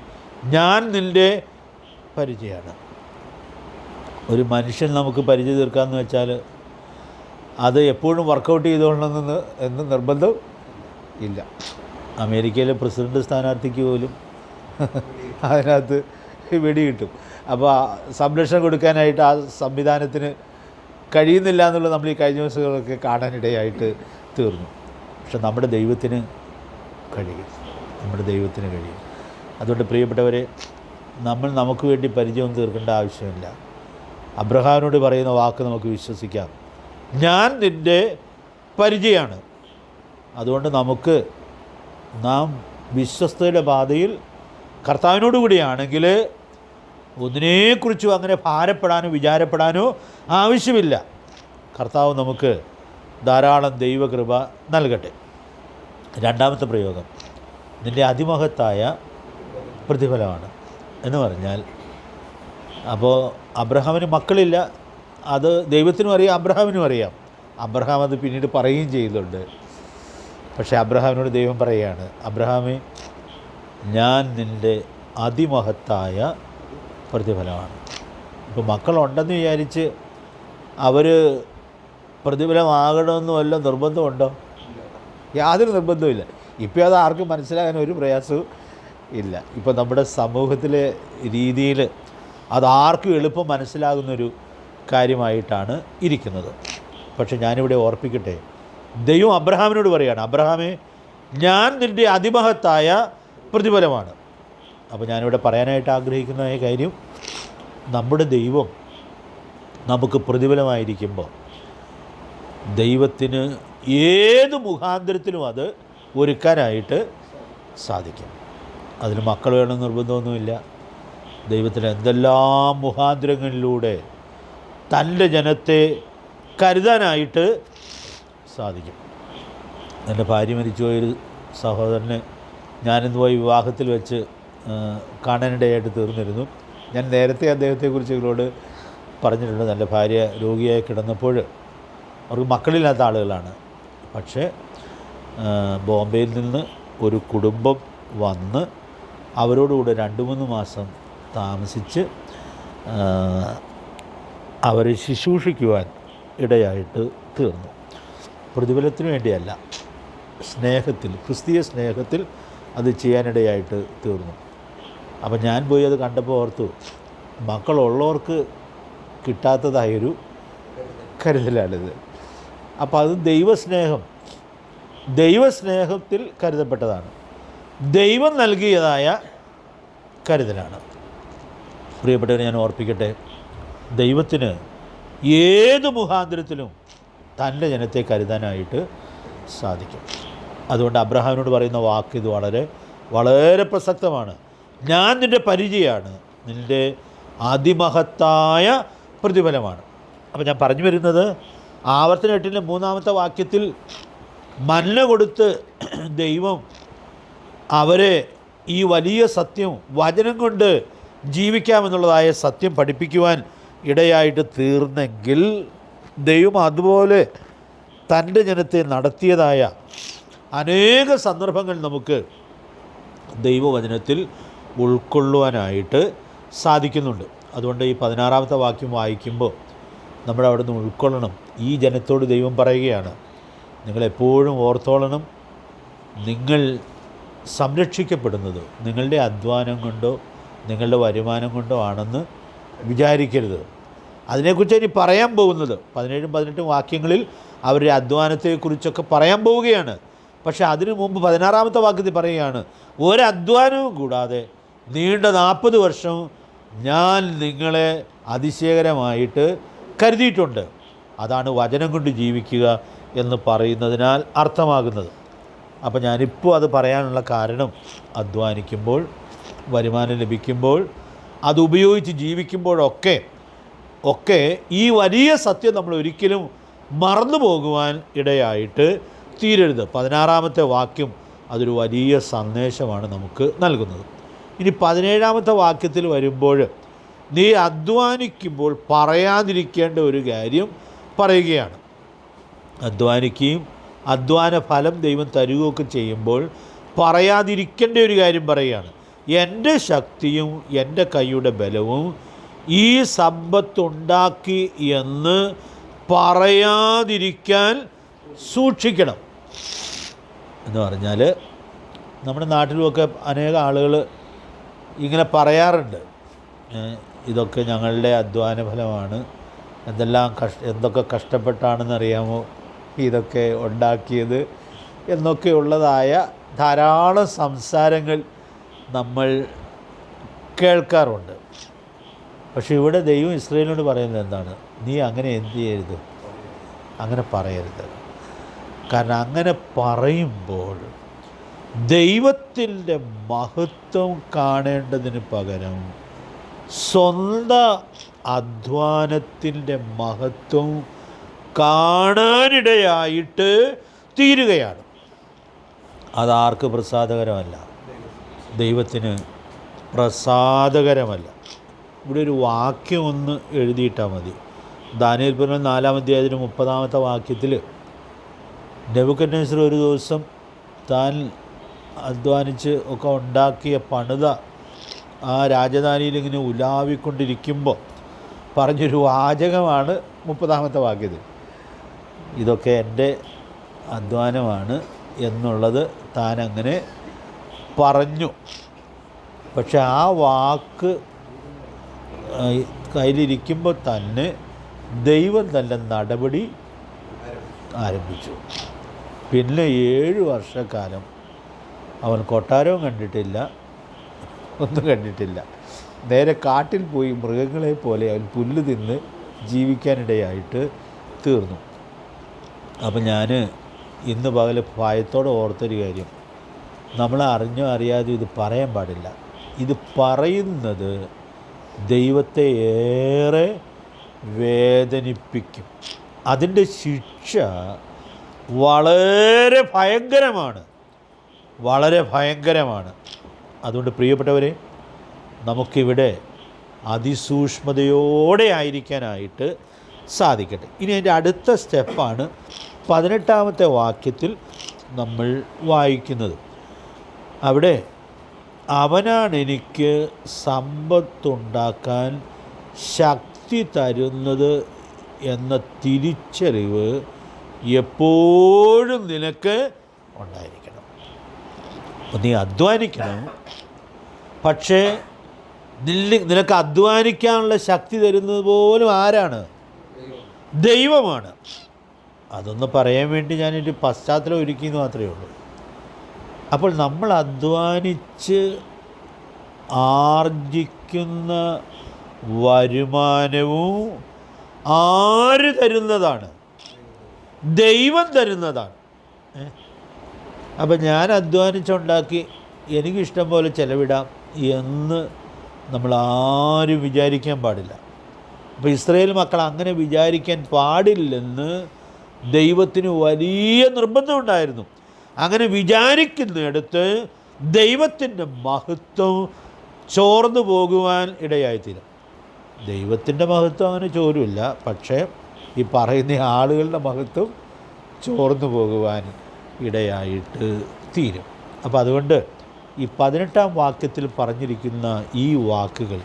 ഞാൻ നിൻ്റെ പരിചയമാണ്. ഒരു മനുഷ്യൻ നമുക്ക് പരിചയം തീർക്കാമെന്ന് വെച്ചാൽ അത് എപ്പോഴും വർക്കൗട്ട് ചെയ്തോളണമെന്ന് എന്ന് നിർബന്ധം ഇല്ല. അമേരിക്കയിലെ പ്രസിഡന്റ് സ്ഥാനാർത്ഥിക്ക് പോലും അതിനകത്ത് വെടി കിട്ടും. അപ്പോൾ സംരക്ഷണം കൊടുക്കാനായിട്ട് ആ സംവിധാനത്തിന് കഴിയുന്നില്ല എന്നുള്ളത് നമ്മൾ ഈ കഴിഞ്ഞ ദിവസങ്ങളൊക്കെ കാണാനിടയായിട്ട് തീർന്നു. പക്ഷെ നമ്മുടെ ദൈവത്തിന് കഴിയും, നമ്മുടെ ദൈവത്തിന് കഴിയും. അതുകൊണ്ട് പ്രിയപ്പെട്ടവരെ, നമ്മൾ നമുക്ക് വേണ്ടി പരിചയം തീർക്കേണ്ട ആവശ്യമില്ല. അബ്രഹാമിനോട് പറയുന്ന വാക്ക് നമുക്ക് വിശ്വസിക്കാം, ഞാൻ നിൻ്റെ പരിചയമാണ്. അതുകൊണ്ട് നാം വിശ്വസ്തയുടെ പാതയിൽ കർത്താവിനോട് കൂടിയാണെങ്കിൽ ഒന്നിനെക്കുറിച്ചും അങ്ങനെ ഭാരപ്പെടാനോ വിചാരപ്പെടാനോ ആവശ്യമില്ല. കർത്താവ് നമുക്ക് ധാരാളം ദൈവകൃപ നൽകട്ടെ. രണ്ടാമത്തെ പ്രയോഗം നിൻ്റെ അതിമഹത്തായ പ്രതിഫലമാണ് എന്ന് പറഞ്ഞാൽ, അപ്പോൾ അബ്രഹാമിന് മക്കളില്ല, അത് ദൈവത്തിനും അറിയാം, അബ്രഹാമിനും അറിയാം. അബ്രഹാം അത് പിന്നീട് പറയുകയും ചെയ്യുന്നുണ്ട്. പക്ഷേ അബ്രഹാമിനോട് ദൈവം പറയുകയാണ്, അബ്രഹാമേ, ഞാൻ നിൻ്റെ അതിമഹത്തായ പ്രതിഫലമാണ്. ഇപ്പോൾ മക്കളുണ്ടെന്ന് വിചാരിച്ച് അവർ പ്രതിഫലമാകണമെന്ന് വല്ല നിർബന്ധമുണ്ടോ? യാതൊരു നിർബന്ധവുമില്ല. ഇപ്പോൾ അത് ആർക്കും മനസ്സിലാകാൻ ഒരു പ്രയാസവും ഇല്ല. ഇപ്പോൾ നമ്മുടെ സമൂഹത്തിലെ രീതിയിൽ അതാർക്കും എളുപ്പം മനസ്സിലാകുന്നൊരു കാര്യമായിട്ടാണ് ഇരിക്കുന്നത്. പക്ഷെ ഞാനിവിടെ ഓർപ്പിക്കട്ടെ, ദൈവം അബ്രഹാമിനോട് പറയുകയാണ്, അബ്രഹാമേ, ഞാൻ നിൻ്റെ അതിമഹത്തായ പ്രതിഫലമാണ്. അപ്പോൾ ഞാനിവിടെ പറയാനായിട്ട് ആഗ്രഹിക്കുന്ന കാര്യം, നമ്മുടെ ദൈവം നമുക്ക് പ്രതിഫലമായിരിക്കുമ്പോൾ ദൈവത്തിന് ഏത് മുഖാന്തരത്തിലും അത് ഒരുക്കാനായിട്ട് സാധിക്കും. അതിന് മക്കൾ വേണമെന്ന് നിർബന്ധമൊന്നുമില്ല. ദൈവത്തിന് എന്തെല്ലാം മുഖാന്തരങ്ങളിലൂടെ തൻ്റെ ജനത്തെ കരുതാനായിട്ട് സാധിക്കും. എൻ്റെ ഭാര്യ മരിച്ചുപോയൊരു സഹോദരനെ ഞാനിന്ന് പോയി വിവാഹത്തിൽ വെച്ച് കാണാനിടയായിട്ട് തീർന്നിരുന്നു. ഞാൻ നേരത്തെ അദ്ദേഹത്തെക്കുറിച്ച് ഇവരോട് പറഞ്ഞിട്ടുണ്ട്. എൻ്റെ ഭാര്യ രോഗിയായി കിടന്നപ്പോൾ അവർക്ക് മക്കളില്ലാത്ത ആളുകളാണ്. പക്ഷേ ബോംബെയിൽ നിന്ന് ഒരു കുടുംബം വന്ന് അവരോടുകൂടെ 2-3 മാസം താമസിച്ച് അവരെ ശുശ്രൂഷിക്കുവാൻ ഇടയായിട്ട് തീർന്നു. പ്രതിഫലത്തിന് വേണ്ടിയല്ല, സ്നേഹത്തിൽ, ക്രിസ്തീയ സ്നേഹത്തിൽ അത് ചെയ്യാനിടയായിട്ട് തീർന്നു. അപ്പം ഞാൻ പോയി അത് കണ്ടപ്പോൾ ഓർത്തു, മക്കളുള്ളവർക്ക് കിട്ടാത്തതായൊരു കരുതലാണിത്. അപ്പോൾ അത് ദൈവസ്നേഹത്തിൽ കരുതപ്പെട്ടതാണ്, ദൈവം നൽകിയതായ കരുതലാണ്. പ്രിയപ്പെട്ടവരെ, ഞാൻ ഓർപ്പിക്കട്ടെ, ദൈവത്തിന് ഏത് മുഖാന്തരത്തിലും തൻ്റെ ജനത്തെ കരുതാനായിട്ട് സാധിക്കും. അതുകൊണ്ട് അബ്രഹാമിനോട് പറയുന്ന വാക്ക് ഇത് വളരെ വളരെ പ്രസക്തമാണ്. ഞാൻ നിൻ്റെ പരിചയമാണ്, നിൻ്റെ അതിമഹത്തായ പ്രതിഫലമാണ്. അപ്പോൾ ഞാൻ പറഞ്ഞു വരുന്നത്, ആവർത്തന 8-ലെ 3-ാമത്തെ വാക്യത്തിൽ മന്ന കൊടുത്ത് ദൈവം അവരെ ഈ വലിയ സത്യം, വചനം കൊണ്ട് ജീവിക്കാമെന്നുള്ളതായ സത്യം പഠിപ്പിക്കുവാൻ ഇടയായിട്ട് തീർന്നെങ്കിൽ ദൈവം അതുപോലെ തൻ്റെ ജനത്തെ നടത്തിയതായ അനേക സന്ദർഭങ്ങൾ നമുക്ക് ദൈവവചനത്തിൽ ഉൾക്കൊള്ളുവാനായിട്ട് സാധിക്കുന്നുണ്ട്. അതുകൊണ്ട് ഈ 16-ാമത്തെ വാക്യം വായിക്കുമ്പോൾ നമ്മൾ അവിടെ നിന്ന് ഉൾക്കൊള്ളണം. ഈ ജനത്തോട് ദൈവം പറയുകയാണ്, നിങ്ങളെപ്പോഴും ഓർത്തോളണം, നിങ്ങൾ സംരക്ഷിക്കപ്പെടുന്നത് നിങ്ങളുടെ അധ്വാനം കൊണ്ടോ നിങ്ങളുടെ വരുമാനം കൊണ്ടോ ആണെന്ന് വിചാരിക്കരുത്. അതിനെക്കുറിച്ച് ഇനി പറയാൻ പോകുന്നത് 17-18 വാക്യങ്ങളിൽ അവരുടെ അധ്വാനത്തെക്കുറിച്ചൊക്കെ പറയാൻ പോവുകയാണ്. പക്ഷേ അതിനു മുമ്പ് 16-ാമത്തെ വാക്യത്തിൽ പറയുകയാണ്, ഒരധ്വാനവും കൂടാതെ നീണ്ട 40 വർഷം ഞാൻ നിങ്ങളെ അതിശയകരമായിട്ട് കരുതിയിട്ടുണ്ട്. അതാണ് വചനം കൊണ്ട് ജീവിക്കുക എന്ന് പറയുന്നതിനാൽ അർത്ഥമാകുന്നത്. അപ്പോൾ ഞാനിപ്പോൾ അത് പറയാനുള്ള കാരണം, അധ്വാനിക്കുമ്പോൾ, വരുമാനം ലഭിക്കുമ്പോൾ, അതുപയോഗിച്ച് ജീവിക്കുമ്പോഴൊക്കെ ഈ വലിയ സത്യം നമ്മൾ ഒരിക്കലും മറന്നു പോകുവാൻ ഇടയായിട്ട് തീരരുത്. 16-ാമത്തെ വാക്യം അതൊരു വലിയ സന്ദേശമാണ് നമുക്ക് നൽകുന്നത്. ഇനി 17-ാമത്തെ വാക്യത്തിൽ വരുമ്പോൾ, നീ അധ്വാനിക്കുമ്പോൾ പറയാതിരിക്കേണ്ട ഒരു കാര്യം പറയുകയാണ്. അധ്വാനിക്കുകയും അധ്വാന ഫലം ദൈവം തരുകയൊക്കെ ചെയ്യുമ്പോൾ പറയാതിരിക്കേണ്ട ഒരു കാര്യം പറയുകയാണ്. എൻ്റെ ശക്തിയും എൻ്റെ കൈയുടെ ബലവും ഈ സമ്പത്തുണ്ടാക്കി എന്ന് പറയാതിരിക്കാൻ സൂക്ഷിക്കണം എന്ന് പറഞ്ഞാൽ, നമ്മുടെ നാട്ടിലുമൊക്കെ അനേക ആളുകൾ ഇങ്ങനെ പറയാറുണ്ട്, ഇതൊക്കെ ഞങ്ങളുടെ അധ്വാന ഫലമാണ്, എന്തൊക്കെ കഷ്ടപ്പെട്ടാണെന്നറിയാമോ ഇതൊക്കെ ഉണ്ടാക്കിയത് എന്നൊക്കെയുള്ളതായ ധാരാളം സംസാരങ്ങൾ നമ്മൾ കേൾക്കാറുണ്ട്. പക്ഷേ ഇവിടെ ദൈവം ഇസ്രായേലിനോട് പറയുന്നത് എന്താണ്? നീ അങ്ങനെ എന്ത് ചെയ്യരുത്, അങ്ങനെ പറയരുത്. കാരണം അങ്ങനെ പറയുമ്പോൾ ദൈവത്തിൻ്റെ മഹത്വം കാണേണ്ടതിന് പകരം സ്വന്തം അധ്വാനത്തിൻ്റെ മഹത്വം കാണാനിടയായിട്ട് തീരുകയാണ്. അതാർക്ക് പ്രസാദകരമല്ല, ദൈവത്തിന് പ്രസാദകരമല്ല. ഇവിടെ ഒരു വാക്യം ഒന്ന് എഴുതിയിട്ടാൽ മതി. ദാനിയേൽ പുസ്തകം 4-ാം അധ്യായത്തിന് 30-ാമത്തെ വാക്യത്തിൽ നെബൂഖദ്നേസർ ഒരു ദിവസം താൻ അധ്വാനിച്ച് ഒക്കെ ഉണ്ടാക്കിയ പണിത ആ രാജധാനിയിൽ ഇങ്ങനെ ഉലാവിക്കൊണ്ടിരിക്കുമ്പോൾ പറഞ്ഞൊരു വാചകമാണ് 30-ാമത്തെ വാക്യത്തിൽ. ഇതൊക്കെ എൻ്റെ അധ്വാനമാണ് എന്നുള്ളത് താൻ അങ്ങനെ പറഞ്ഞു. പക്ഷെ ആ വാക്ക് കയ്യിലിരിക്കുമ്പോൾ തന്നെ ദൈവം തന്നെ നടപടി ആരംഭിച്ചു. പിന്നെ 7 വർഷക്കാലം അവൻ കൊട്ടാരവും കണ്ടിട്ടില്ല, ഒന്നും കണ്ടിട്ടില്ല. നേരെ കാട്ടിൽ പോയി മൃഗങ്ങളെ പോലെ അവൻ പുല്ല് തിന്ന് ജീവിക്കാനിടയായിട്ട് തീർന്നു. അപ്പം ഞാൻ ഇന്ന് പകൽ ഭയത്തോടെ ഓർത്തൊരു കാര്യം, നമ്മൾ അറിഞ്ഞോ അറിയാതെ ഇത് പറയാൻ പാടില്ല. ഇത് പറയുന്നത് ദൈവത്തെ ഏറെ വേദനിപ്പിക്കും. അതിൻ്റെ ശിക്ഷ വളരെ ഭയങ്കരമാണ്, വളരെ ഭയങ്കരമാണ്. അതുകൊണ്ട് പ്രിയപ്പെട്ടവരെ, നമുക്കിവിടെ അതിസൂക്ഷ്മതയോടെ ആയിരിക്കാനായിട്ട് സാധിക്കട്ടെ. ഇനി അതിൻ്റെ അടുത്ത സ്റ്റെപ്പാണ് 18-ാമത്തെ വാക്യത്തിൽ നമ്മൾ വായിക്കുന്നത്. അവിടെ അവനാണ് എനിക്ക് സമ്പത്തുണ്ടാക്കാൻ ശക്തി തരുന്നത് എന്ന തിരിച്ചറിവ് എപ്പോഴും നിനക്ക് ഉണ്ടായിരിക്കണം. അപ്പം നീ അധ്വാനിക്കണം, പക്ഷേ നിനക്ക് അധ്വാനിക്കാനുള്ള ശക്തി തരുന്നത് പോലും ആരാണ്? ദൈവമാണ്. അതൊന്ന് പറയാൻ വേണ്ടി ഞാനൊരു പശ്ചാത്തലം ഒരുക്കിയെന്ന് മാത്രമേ ഉള്ളൂ. അപ്പോൾ നമ്മൾ അധ്വാനിച്ച് ആർജിക്കുന്ന വരുമാനവും ആര് തരുന്നതാണ്? ദൈവം തരുന്നതാണ്. അപ്പം ഞാൻ അധ്വാനിച്ചുണ്ടാക്കി എനിക്കിഷ്ടം പോലെ ചെലവിടാം എന്ന് നമ്മൾ ആരും വിചാരിക്കാൻ പാടില്ല. അപ്പോൾ ഇസ്രായേൽ മക്കൾ അങ്ങനെ വിചാരിക്കാൻ പാടില്ലെന്ന് ദൈവത്തിന് വലിയ നിർബന്ധമുണ്ടായിരുന്നു. അങ്ങനെ വിചാരിക്കുന്നിടത്ത് ദൈവത്തിൻ്റെ മഹത്വം ചോർന്നു പോകുവാൻ ഇടയായിത്തീരും. ദൈവത്തിൻ്റെ മഹത്വം അങ്ങനെ ചോരുമില്ല, പക്ഷേ ഈ പറയുന്ന ആളുകളുടെ മഹത്വം ചോർന്നു പോകുവാൻ ഇടയായിട്ട് തീരും. അപ്പോൾ അതുകൊണ്ട് ഈ 18-ാം വാക്യത്തിൽ പറഞ്ഞിരിക്കുന്ന ഈ വാക്കുകൾ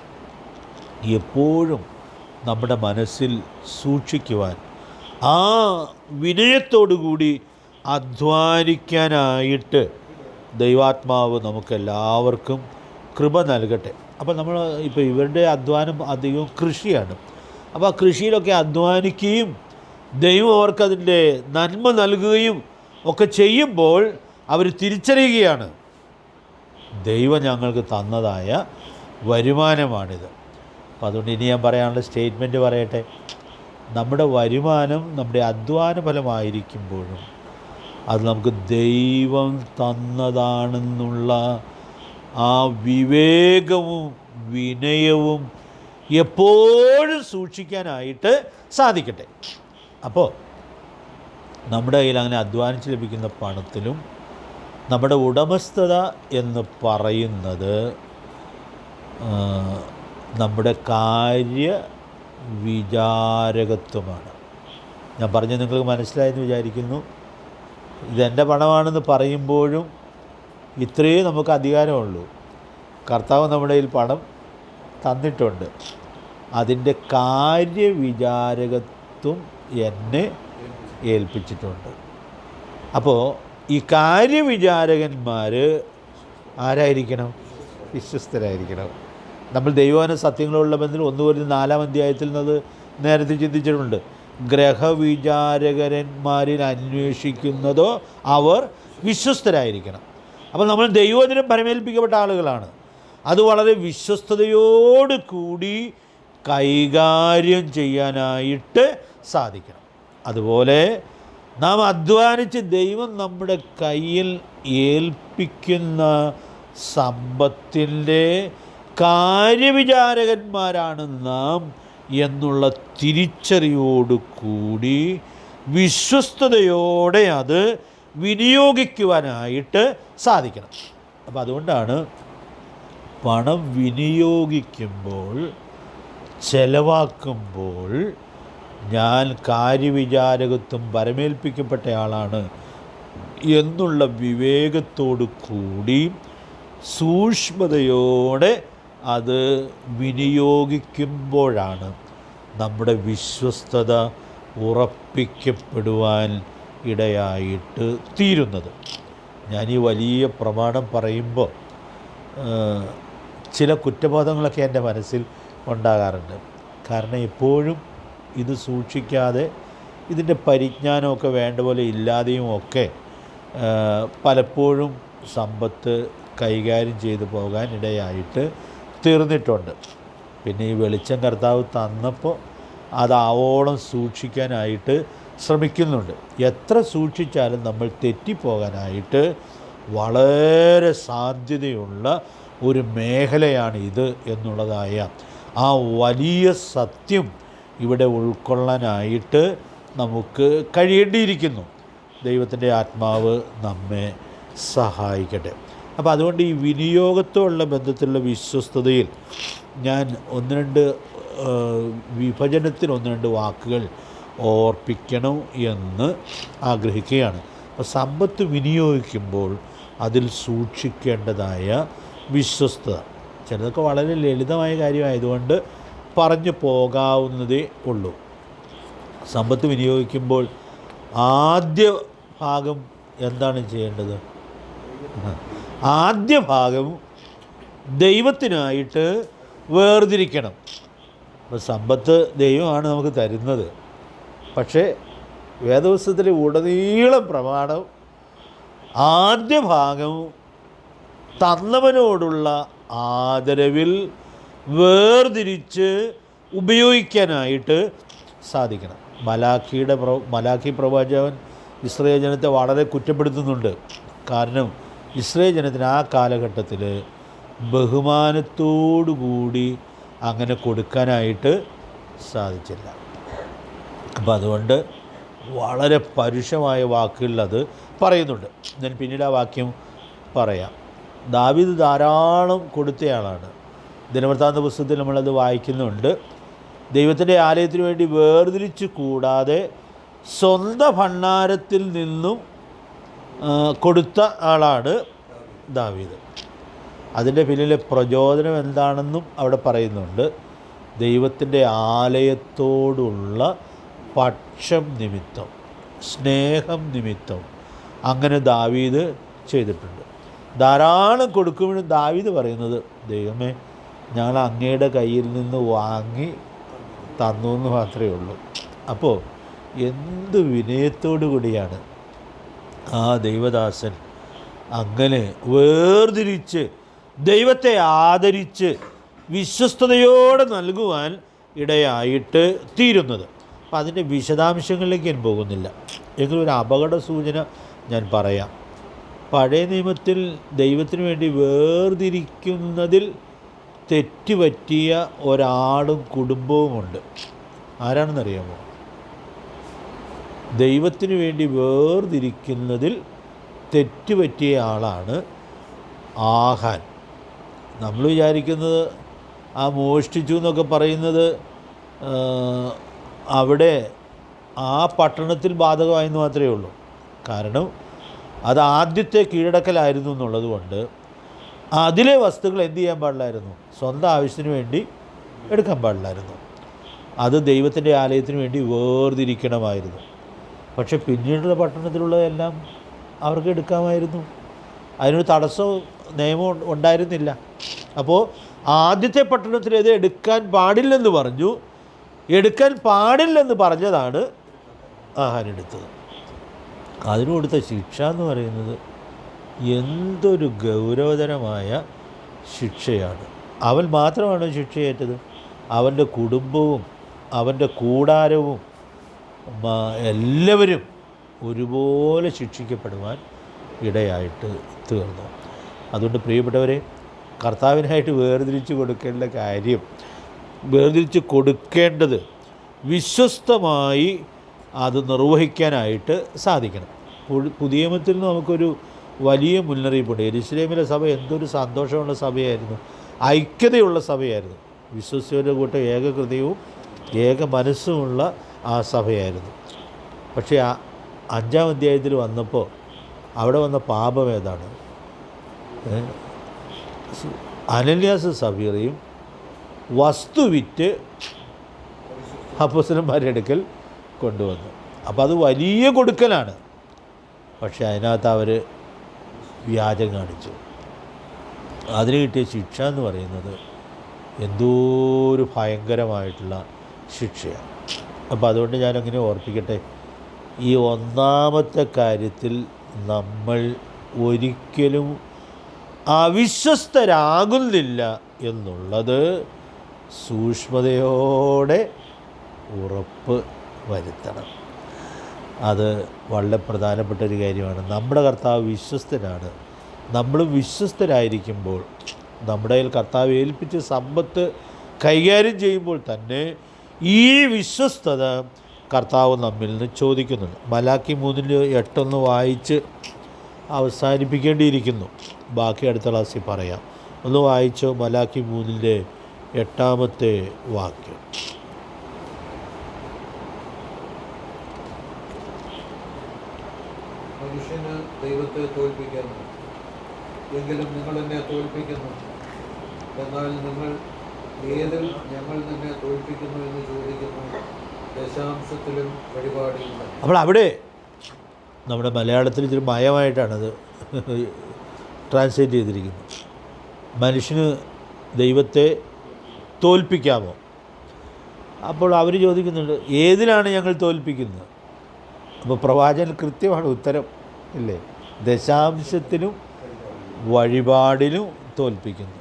എപ്പോഴും നമ്മുടെ മനസ്സിൽ സൂക്ഷിക്കുവാൻ, ആ വിനയത്തോടുകൂടി അധ്വാനിക്കാനായിട്ട് ദൈവാത്മാവ് നമുക്കെല്ലാവർക്കും കൃപ നൽകട്ടെ. അപ്പോൾ നമ്മൾ ഇപ്പോൾ ഇവരുടെ അധ്വാനം അധികവും കൃഷിയാണ്. അപ്പോൾ ആ കൃഷിയിലൊക്കെ അധ്വാനിക്കുകയും ദൈവം അവർക്കതിൻ്റെ നന്മ നൽകുകയും ഒക്കെ ചെയ്യുമ്പോൾ അവർ തിരിച്ചറിയുകയാണ്, ദൈവം ഞങ്ങൾക്ക് തന്നതായ വരുമാനമാണിത്. അപ്പം അതുകൊണ്ട് ഇനി ഞാൻ പറയാനുള്ള സ്റ്റേറ്റ്മെൻറ്റ് പറയട്ടെ. നമ്മുടെ വരുമാനം നമ്മുടെ അധ്വാന ഫലമായിരിക്കുമ്പോഴും അത് നമുക്ക് ദൈവം തന്നതാണെന്നുള്ള ആ വിവേകവും വിനയവും എപ്പോഴും സൂക്ഷിക്കാനായിട്ട് സാധിക്കട്ടെ. അപ്പോൾ നമ്മുടെ കയ്യിൽ അങ്ങനെ അധ്വാനിച്ച് ലഭിക്കുന്ന പണത്തിലും നമ്മുടെ ഉടമസ്ഥത എന്ന് പറയുന്നത് നമ്മുടെ കാര്യവിചാരകത്വമാണ്. ഞാൻ പറഞ്ഞത് നിങ്ങൾക്ക് മനസ്സിലായെന്ന് വിചാരിക്കുന്നു. ഇതെൻ്റെ പണമാണെന്ന് പറയുമ്പോഴും ഇത്രയേ നമുക്ക് അധികാരമുള്ളൂ. കർത്താവ് നമ്മുടെ കയ്യിൽ പണം തന്നിട്ടുണ്ട്, അതിൻ്റെ കാര്യവിചാരകത്വം എന്നെ ഏൽപ്പിച്ചിട്ടുണ്ട്. അപ്പോൾ ഈ കാര്യവിചാരകന്മാർ ആരായിരിക്കണം? വിശ്വസ്തരായിരിക്കണം. നമ്മൾ ദൈവവചന സത്യങ്ങളുള്ള ബന്ധത്തിൽ 1 കൊരിന്ത്യർ 4-ാം അധ്യായത്തിൽ നിന്ന് നേരത്തെ ചിന്തിച്ചിട്ടുണ്ട്. ഗ്രഹവിചാരകന്മാരിൽ അന്വേഷിക്കുന്നതോ അവർ വിശ്വസ്തരായിരിക്കണം. അപ്പോൾ നമ്മൾ ദൈവവചനം പരമേൽപ്പിക്കപ്പെട്ട ആളുകളാണ്. അത് വളരെ വിശ്വസ്തയോട് കൂടി കൈകാര്യം ചെയ്യാനായിട്ട് സാധിക്കണം. അതുപോലെ നാം അധ്വാനിച്ച് ദൈവം നമ്മുടെ കയ്യിൽ ഏൽപ്പിക്കുന്ന സമ്പത്തിൻ്റെ കാര്യവിചാരകന്മാരാണ് നാം എന്നുള്ള തിരിച്ചറിവോട് കൂടി വിശ്വസ്തയോടെ അത് വിനിയോഗിക്കുവാനായിട്ട് സാധിക്കണം. അപ്പോൾ അതുകൊണ്ടാണ് പണം വിനിയോഗിക്കുമ്പോൾ, ചെലവാക്കുമ്പോൾ ഞാൻ കാര്യവിചാരകത്വം പരമേൽപ്പിക്കപ്പെട്ടയാളാണ് എന്നുള്ള വിവേകത്തോടു കൂടി സൂക്ഷ്മതയോടെ അത് വിനിയോഗിക്കുമ്പോഴാണ് നമ്മുടെ വിശ്വസ്തത ഉറപ്പിക്കപ്പെടുവാൻ ഇടയായിട്ട് തീരുന്നത്. ഞാൻ ഈ വലിയ പ്രമാണം പറയുമ്പോൾ ചില കുറ്റബോധങ്ങളൊക്കെ എൻ്റെ മനസ്സിൽ ഉണ്ടാകാറുണ്ട്. കാരണം എപ്പോഴും ഇത് സൂക്ഷിക്കാതെ ഇതിൻ്റെ പരിജ്ഞാനമൊക്കെ വേണ്ട പോലെ ഇല്ലാതെയും ഒക്കെ പലപ്പോഴും സമ്പത്ത് കൈകാര്യം ചെയ്തു പോകാൻ ഇടയായിട്ട് തീർന്നിട്ടുണ്ട്. പിന്നെ ഈ വെളിച്ചം കർത്താവ് തന്നപ്പോൾ അതാവോളം സൂക്ഷിക്കാനായിട്ട് ശ്രമിക്കുന്നുണ്ട്. എത്ര സൂക്ഷിച്ചാലും നമ്മൾ തെറ്റിപ്പോകാനായിട്ട് വളരെ സാധ്യതയുള്ള ഒരു മേഖലയാണ് ഇത് എന്നുള്ളതായ ആ വലിയ സത്യം ഇവിടെ ഉൾക്കൊള്ളാനായിട്ട് നമുക്ക് കഴിയേണ്ടിയിരിക്കുന്നു. ദൈവത്തിൻ്റെ ആത്മാവ് നമ്മെ സഹായിക്കട്ടെ. അപ്പോൾ അതുകൊണ്ട് ഈ വിനിയോഗത്തോടുള്ള ബന്ധത്തിലുള്ള വിശ്വസ്തതയിൽ ഞാൻ വിഭജനത്തിൽ ഒന്ന് രണ്ട് വാക്കുകൾ ഓർപ്പിക്കണം എന്ന് ആഗ്രഹിക്കുകയാണ്. അപ്പോൾ സമ്പത്ത് വിനിയോഗിക്കുമ്പോൾ അതിൽ സൂക്ഷിക്കേണ്ടതായ വിശ്വസ്തത, ചിലതൊക്കെ വളരെ ലളിതമായ കാര്യമായതുകൊണ്ട് പറഞ്ഞു പോകാവുന്നതേ ഉള്ളൂ. സമ്പത്ത് വിനിയോഗിക്കുമ്പോൾ ആദ്യ ഭാഗം എന്താണ് ചെയ്യേണ്ടത്? ആദ്യ ഭാഗം ദൈവത്തിനായിട്ട് വേർതിരിക്കണം. അപ്പോൾ സമ്പത്ത് ദൈവമാണ് നമുക്ക് തരുന്നത്. പക്ഷേ വേദപുസ്തകത്തിലെ ഉടനീളം പ്രമാണം ആദ്യ ഭാഗം തന്നവനോടുള്ള ആദരവിൽ വേർതിരിച്ച് ഉപയോഗിക്കാനായിട്ട് സാധിക്കണം. മലാക്കി പ്രവാചകൻ ഇസ്രായേൽ ജനത്തെ വളരെ കുറ്റപ്പെടുത്തുന്നുണ്ട്. കാരണം ഇസ്രായേൽ ജനത്തിന് ആ കാലഘട്ടത്തിൽ ബഹുമാനത്തോടുകൂടി അങ്ങനെ കൊടുക്കാനായിട്ട് സാധിച്ചില്ല. അപ്പം അതുകൊണ്ട് വളരെ പരുഷമായ വാക്കുകളിൽ അത് പറയുന്നുണ്ട്. ഞാൻ പിന്നീട് ആ വാക്യം പറയാം. ദാവീദ് ധാരാളം കൊടുത്തയാളാണ്. ദിനവൃത്താന്ത പുസ്തകത്തിൽ നമ്മളത് വായിക്കുന്നുണ്ട്. ദൈവത്തിൻ്റെ ആലയത്തിന് വേണ്ടി വേർതിരിച്ച് കൂടാതെ സ്വന്തം ഭണ്ഡാരത്തിൽ നിന്നും കൊടുത്ത ആളാണ് ദാവീദ്. അതിൻ്റെ പിന്നിലെ പ്രചോദനം എന്താണെന്നും അവിടെ പറയുന്നുണ്ട്. ദൈവത്തിൻ്റെ ആലയത്തോടുള്ള പക്ഷം നിമിത്തം, സ്നേഹം നിമിത്തം അങ്ങനെ ദാവീദ് ചെയ്തിട്ടുണ്ട്. ധാരാളം കൊടുക്കുമ്പോഴും ദാവീദ് പറയുന്നത്, ദൈവമേ ഞങ്ങൾ അങ്ങയുടെ കയ്യിൽ നിന്ന് വാങ്ങി തന്നു എന്ന് മാത്രമേ ഉള്ളൂ. അപ്പോൾ എന്ത് വിനയത്തോടു കൂടിയാണ് ആ ദൈവദാസൻ അങ്ങനെ വേർതിരിച്ച് ദൈവത്തെ ആദരിച്ച് വിശ്വസ്തയോടെ നൽകുവാൻ ഇടയായിട്ട് തീരുന്നത്. അപ്പം അതിൻ്റെ വിശദാംശങ്ങളിലേക്ക് ഞാൻ പോകുന്നില്ല. എങ്കിലും ഒരു അപകട സൂചന ഞാൻ പറയാം. പഴയ നിയമത്തിൽ ദൈവത്തിന് വേണ്ടി വേർതിരിക്കുന്നതിൽ തെറ്റുപറ്റിയ ഒരാളും കുടുംബവുമുണ്ട്. ആരാണെന്നറിയാമോ? ദൈവത്തിന് വേണ്ടി വേർതിരിക്കുന്നതിൽ തെറ്റുപറ്റിയ ആളാണ് ആഹാൻ. നമ്മൾ വിചാരിക്കുന്നത് ആ മോഷ്ടിച്ചു എന്നൊക്കെ പറയുന്നത് അവിടെ ആ പട്ടണത്തിൽ ബാധകമായെന്ന് മാത്രമേ ഉള്ളൂ. കാരണം അത് ആദ്യത്തെ കീഴടക്കലായിരുന്നു എന്നുള്ളത് കൊണ്ട് അതിലെ വസ്തുക്കൾ എന്ത് ചെയ്യാൻ പാടില്ലായിരുന്നു? സ്വന്തം ആവശ്യത്തിന് വേണ്ടി എടുക്കാൻ പാടില്ലായിരുന്നു. അത് ദൈവത്തിൻ്റെ ആലയത്തിന് വേണ്ടി വേർതിരിക്കണമായിരുന്നു. പക്ഷെ പിന്നീടുള്ള പട്ടണത്തിലുള്ളതെല്ലാം അവർക്ക് എടുക്കാമായിരുന്നു. അതിനൊരു തടസ്സവും നിയമവും ഉണ്ടായിരുന്നില്ല. അപ്പോൾ ആദ്യത്തെ പട്ടണത്തിൽ ഇത് എടുക്കാൻ പാടില്ലെന്ന് പറഞ്ഞു. എടുക്കാൻ പാടില്ലെന്ന് പറഞ്ഞതാണ് ആഹാരെടുത്തത്. അതിന് കൊടുത്ത ശിക്ഷ എന്ന് പറയുന്നത് എന്തൊരു ഗൗരവതരമായ ശിക്ഷയാണ്. അവൻ മാത്രമാണ് ശിക്ഷയേറ്റത്. അവൻ്റെ കുടുംബവും അവൻ്റെ കൂടാരവും എല്ലാവരും ഒരുപോലെ ശിക്ഷിക്കപ്പെടുവാൻ ഇടയായിട്ട് തീർന്നു. അതുകൊണ്ട് പ്രിയപ്പെട്ടവരെ, കർത്താവിനായിട്ട് വേർതിരിച്ച് കൊടുക്കേണ്ട കാര്യം, വേർതിരിച്ച് കൊടുക്കേണ്ടത് വിശ്വസ്തമായി അത് നിർവഹിക്കാനായിട്ട് സാധിക്കണം. പുതിയ നിയമത്തിൽ നമുക്കൊരു വലിയ മുന്നറിയിപ്പുണ്ട്. യെരൂശലേമിലെ സഭ എന്തൊരു സന്തോഷമുള്ള സഭയായിരുന്നു, ഐക്യതയുള്ള സഭയായിരുന്നു. വിശ്വസ്തരുടെ കൂട്ടം ഏകഹൃദയവും ഏക മനസ്സുമുള്ള ആ സഭയായിരുന്നു. പക്ഷേ ആ 5-ാം അധ്യായത്തിൽ വന്നപ്പോൾ അവിടെ വന്ന പാപം ഏതാണ്? അനന്യാസ് സഫീറയും വസ്തു വിറ്റ് അപ്പോസ്തലന്മാരുടെ അടുക്കൽ കൊണ്ടുവന്നു. അപ്പോൾ അത് വലിയ കൊടുക്കലാണ്. പക്ഷേ അതിനകത്ത് അവർ വ്യാജം കാണിച്ചു. അതിന് കിട്ടിയ ശിക്ഷ എന്ന് പറയുന്നത് എന്തോ ഒരു ഭയങ്കരമായിട്ടുള്ള ശിക്ഷയാണ്. അപ്പോൾ അതുകൊണ്ട് ഞാനങ്ങനെ ഓർപ്പിക്കട്ടെ, ഈ ഒന്നാമത്തെ കാര്യത്തിൽ നമ്മൾ ഒരിക്കലും അവിശ്വസ്തരാകുന്നില്ല എന്നുള്ളത് സൂക്ഷ്മതയോടെ ഉറപ്പ് വരുത്തണം. അത് വളരെ പ്രധാനപ്പെട്ട ഒരു കാര്യമാണ്. നമ്മുടെ കർത്താവ് വിശ്വസ്തനാണ്. നമ്മൾ വിശ്വസ്തരായിരിക്കുമ്പോൾ, നമ്മുടെ കയ്യിൽ കർത്താവ് ഏൽപ്പിച്ച സമ്പത്ത് കൈകാര്യം ചെയ്യുമ്പോൾ തന്നെ ഈ വിശ്വസ്തത കർത്താവ് നമ്മിൽ നിന്ന് ചോദിക്കുന്നുണ്ട്. മലാക്കി 3:8 വായിച്ച് അവസാനിപ്പിക്കേണ്ടിയിരിക്കുന്നു. ബാക്കി അടുത്ത ക്ലാസ്സിൽ പറയാം. ഒന്ന് വായിച്ചോ, മലാക്കി 3:8 വാക്യം. മനുഷ്യന് ദൈവത്തെ തോൽപ്പിക്കാമോ? എങ്കിലും നിങ്ങൾ എന്നെ തോൽപ്പിക്കുന്നു. എന്നാൽ നിങ്ങൾ ഏതിൽ ഞങ്ങൾ നിന്നെ തോൽപ്പിക്കുന്നു എന്ന് ചോദിക്കുന്നു. ദശാംശത്തിലും വഴിപാടില്ല. അപ്പോൾ അവിടെ നമ്മുടെ മലയാളത്തിൽ ഇച്ചിരി മയമായിട്ടാണത് ട്രാൻസ്ലേറ്റ് ചെയ്തിരിക്കുന്നത്. മനുഷ്യന് ദൈവത്തെ തോൽപ്പിക്കാമോ? അപ്പോൾ അവർ ചോദിക്കുന്നുണ്ട്, ഏതിലാണ് ഞങ്ങൾ തോൽപ്പിക്കുന്നത്? അപ്പോൾ പ്രവാചകൻ കൃത്യമാണ് ഉത്തരം, ഇല്ലേ? ദശാംശത്തിലും വഴിപാടിലും തോൽപ്പിക്കുന്നു.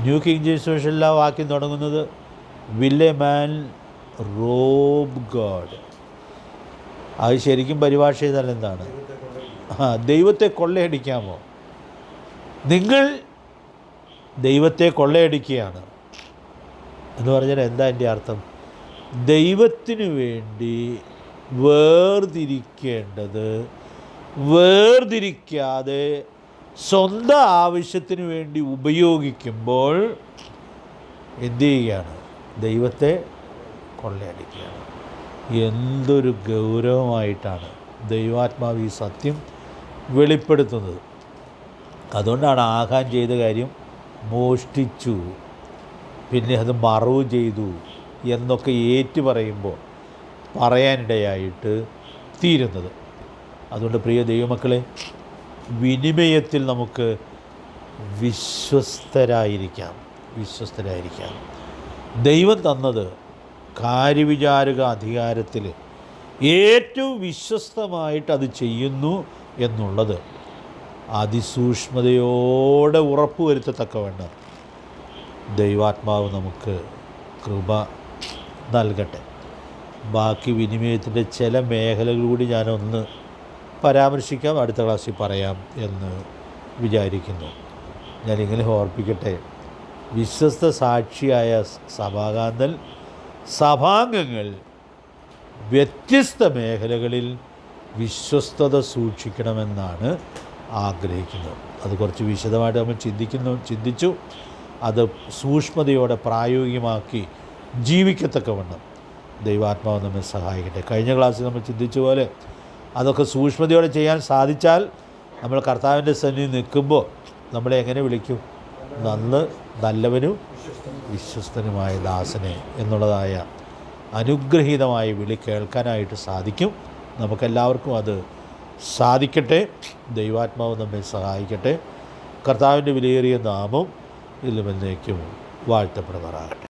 ന്യൂ കിങ് ജെയിംസ് വേർഷനിൽ ആ വാക്യം തുടങ്ങുന്നത് will a man Rob God. അത് ശരിക്കും പരിഭാഷ ചെയ്താൽ എന്താണ്? ദൈവത്തെ കൊള്ളയടിക്കാമോ? നിങ്ങൾ ദൈവത്തെ കൊള്ളയടിക്കുകയാണ് എന്ന് പറഞ്ഞാൽ എന്താ എൻ്റെ അർത്ഥം? ദൈവത്തിനു വേണ്ടി വേർതിരിക്കേണ്ടത് വേർതിരിക്കാതെ സ്വന്തം ആവശ്യത്തിന് വേണ്ടി ഉപയോഗിക്കുമ്പോൾ എന്തു ചെയ്യുകയാണ്? ദൈവത്തെ കൊള്ളയടിക്കുകയാണ്. എന്തൊരു ഗൗരവമായിട്ടാണ് ദൈവാത്മാവ് ഈ സത്യം വെളിപ്പെടുത്തുന്നത്. അതുകൊണ്ടാണ് ആഹാൻ ചെയ്ത കാര്യം മോഷ്ടിച്ചു, പിന്നെ അത് മറവ് ചെയ്തു എന്നൊക്കെ പറയുമ്പോൾ പറയാനിടയായിട്ട് തീരുന്നത്. അതുകൊണ്ട് പ്രിയ ദൈവമക്കളെ, വിനിമയത്തിൽ നമുക്ക് വിശ്വസ്തരായിരിക്കാം. ദൈവം തന്നത് കാര്യവിചാരക അധികാരത്തിൽ ഏറ്റവും വിശ്വസ്തമായിട്ട് അത് ചെയ്യുന്നു എന്നുള്ളത് അതിസൂക്ഷ്മതയോടെ ഉറപ്പുവരുത്തത്തക്കവണ്ണം ദൈവാത്മാവ് നമുക്ക് കൃപ നൽകട്ടെ. ബാക്കി വിനിമയത്തിൻ്റെ ചില മേഖലകൾ കൂടി ഞാനൊന്ന് പരാമർശിക്കാം, അടുത്ത ക്ലാസ്സിൽ പറയാം എന്ന് വിചാരിക്കുന്നു. ഞാനിങ്ങനെ ഓർപ്പിക്കട്ടെ, വിശ്വസ്ത സാക്ഷിയായ സഭാകാന്തൽ സഭാംഗങ്ങൾ വ്യത്യസ്ത മേഖലകളിൽ വിശ്വസ്തത സൂക്ഷിക്കണമെന്നാണ് ആഗ്രഹിക്കുന്നത്. അത് കുറച്ച് വിശദമായിട്ട് നമ്മൾ ചിന്തിച്ചു. അത് സൂക്ഷ്മതയോടെ പ്രായോഗികമാക്കി ജീവിക്കത്തക്കവണ്ണം ദൈവാത്മാവ് നമ്മെ സഹായിക്കട്ടെ. കഴിഞ്ഞ ക്ലാസ്സിൽ നമ്മൾ ചിന്തിച്ച പോലെ അതൊക്കെ സൂക്ഷ്മതയോടെ ചെയ്യാൻ സാധിച്ചാൽ നമ്മൾ കർത്താവിൻ്റെ സന്നിധി നിൽക്കുമ്പോൾ നമ്മളെ എങ്ങനെ വിളിക്കും? നല്ലവനും വിശ്വസ്തനുമായ ദാസനെ എന്നുള്ളതായ അനുഗ്രഹീതമായ വിളി കേൾക്കാനായിട്ട് സാധിക്കും. നമുക്കെല്ലാവർക്കും അത് സാധിക്കട്ടെ. ദൈവാത്മാവ് നമ്മെ സഹായിക്കട്ടെ. കർത്താവിൻ്റെ വിലയേറിയ നാമം ഇന്നും എന്നേക്കും വാഴ്ത്തപ്പെടുമാറാകട്ടെ.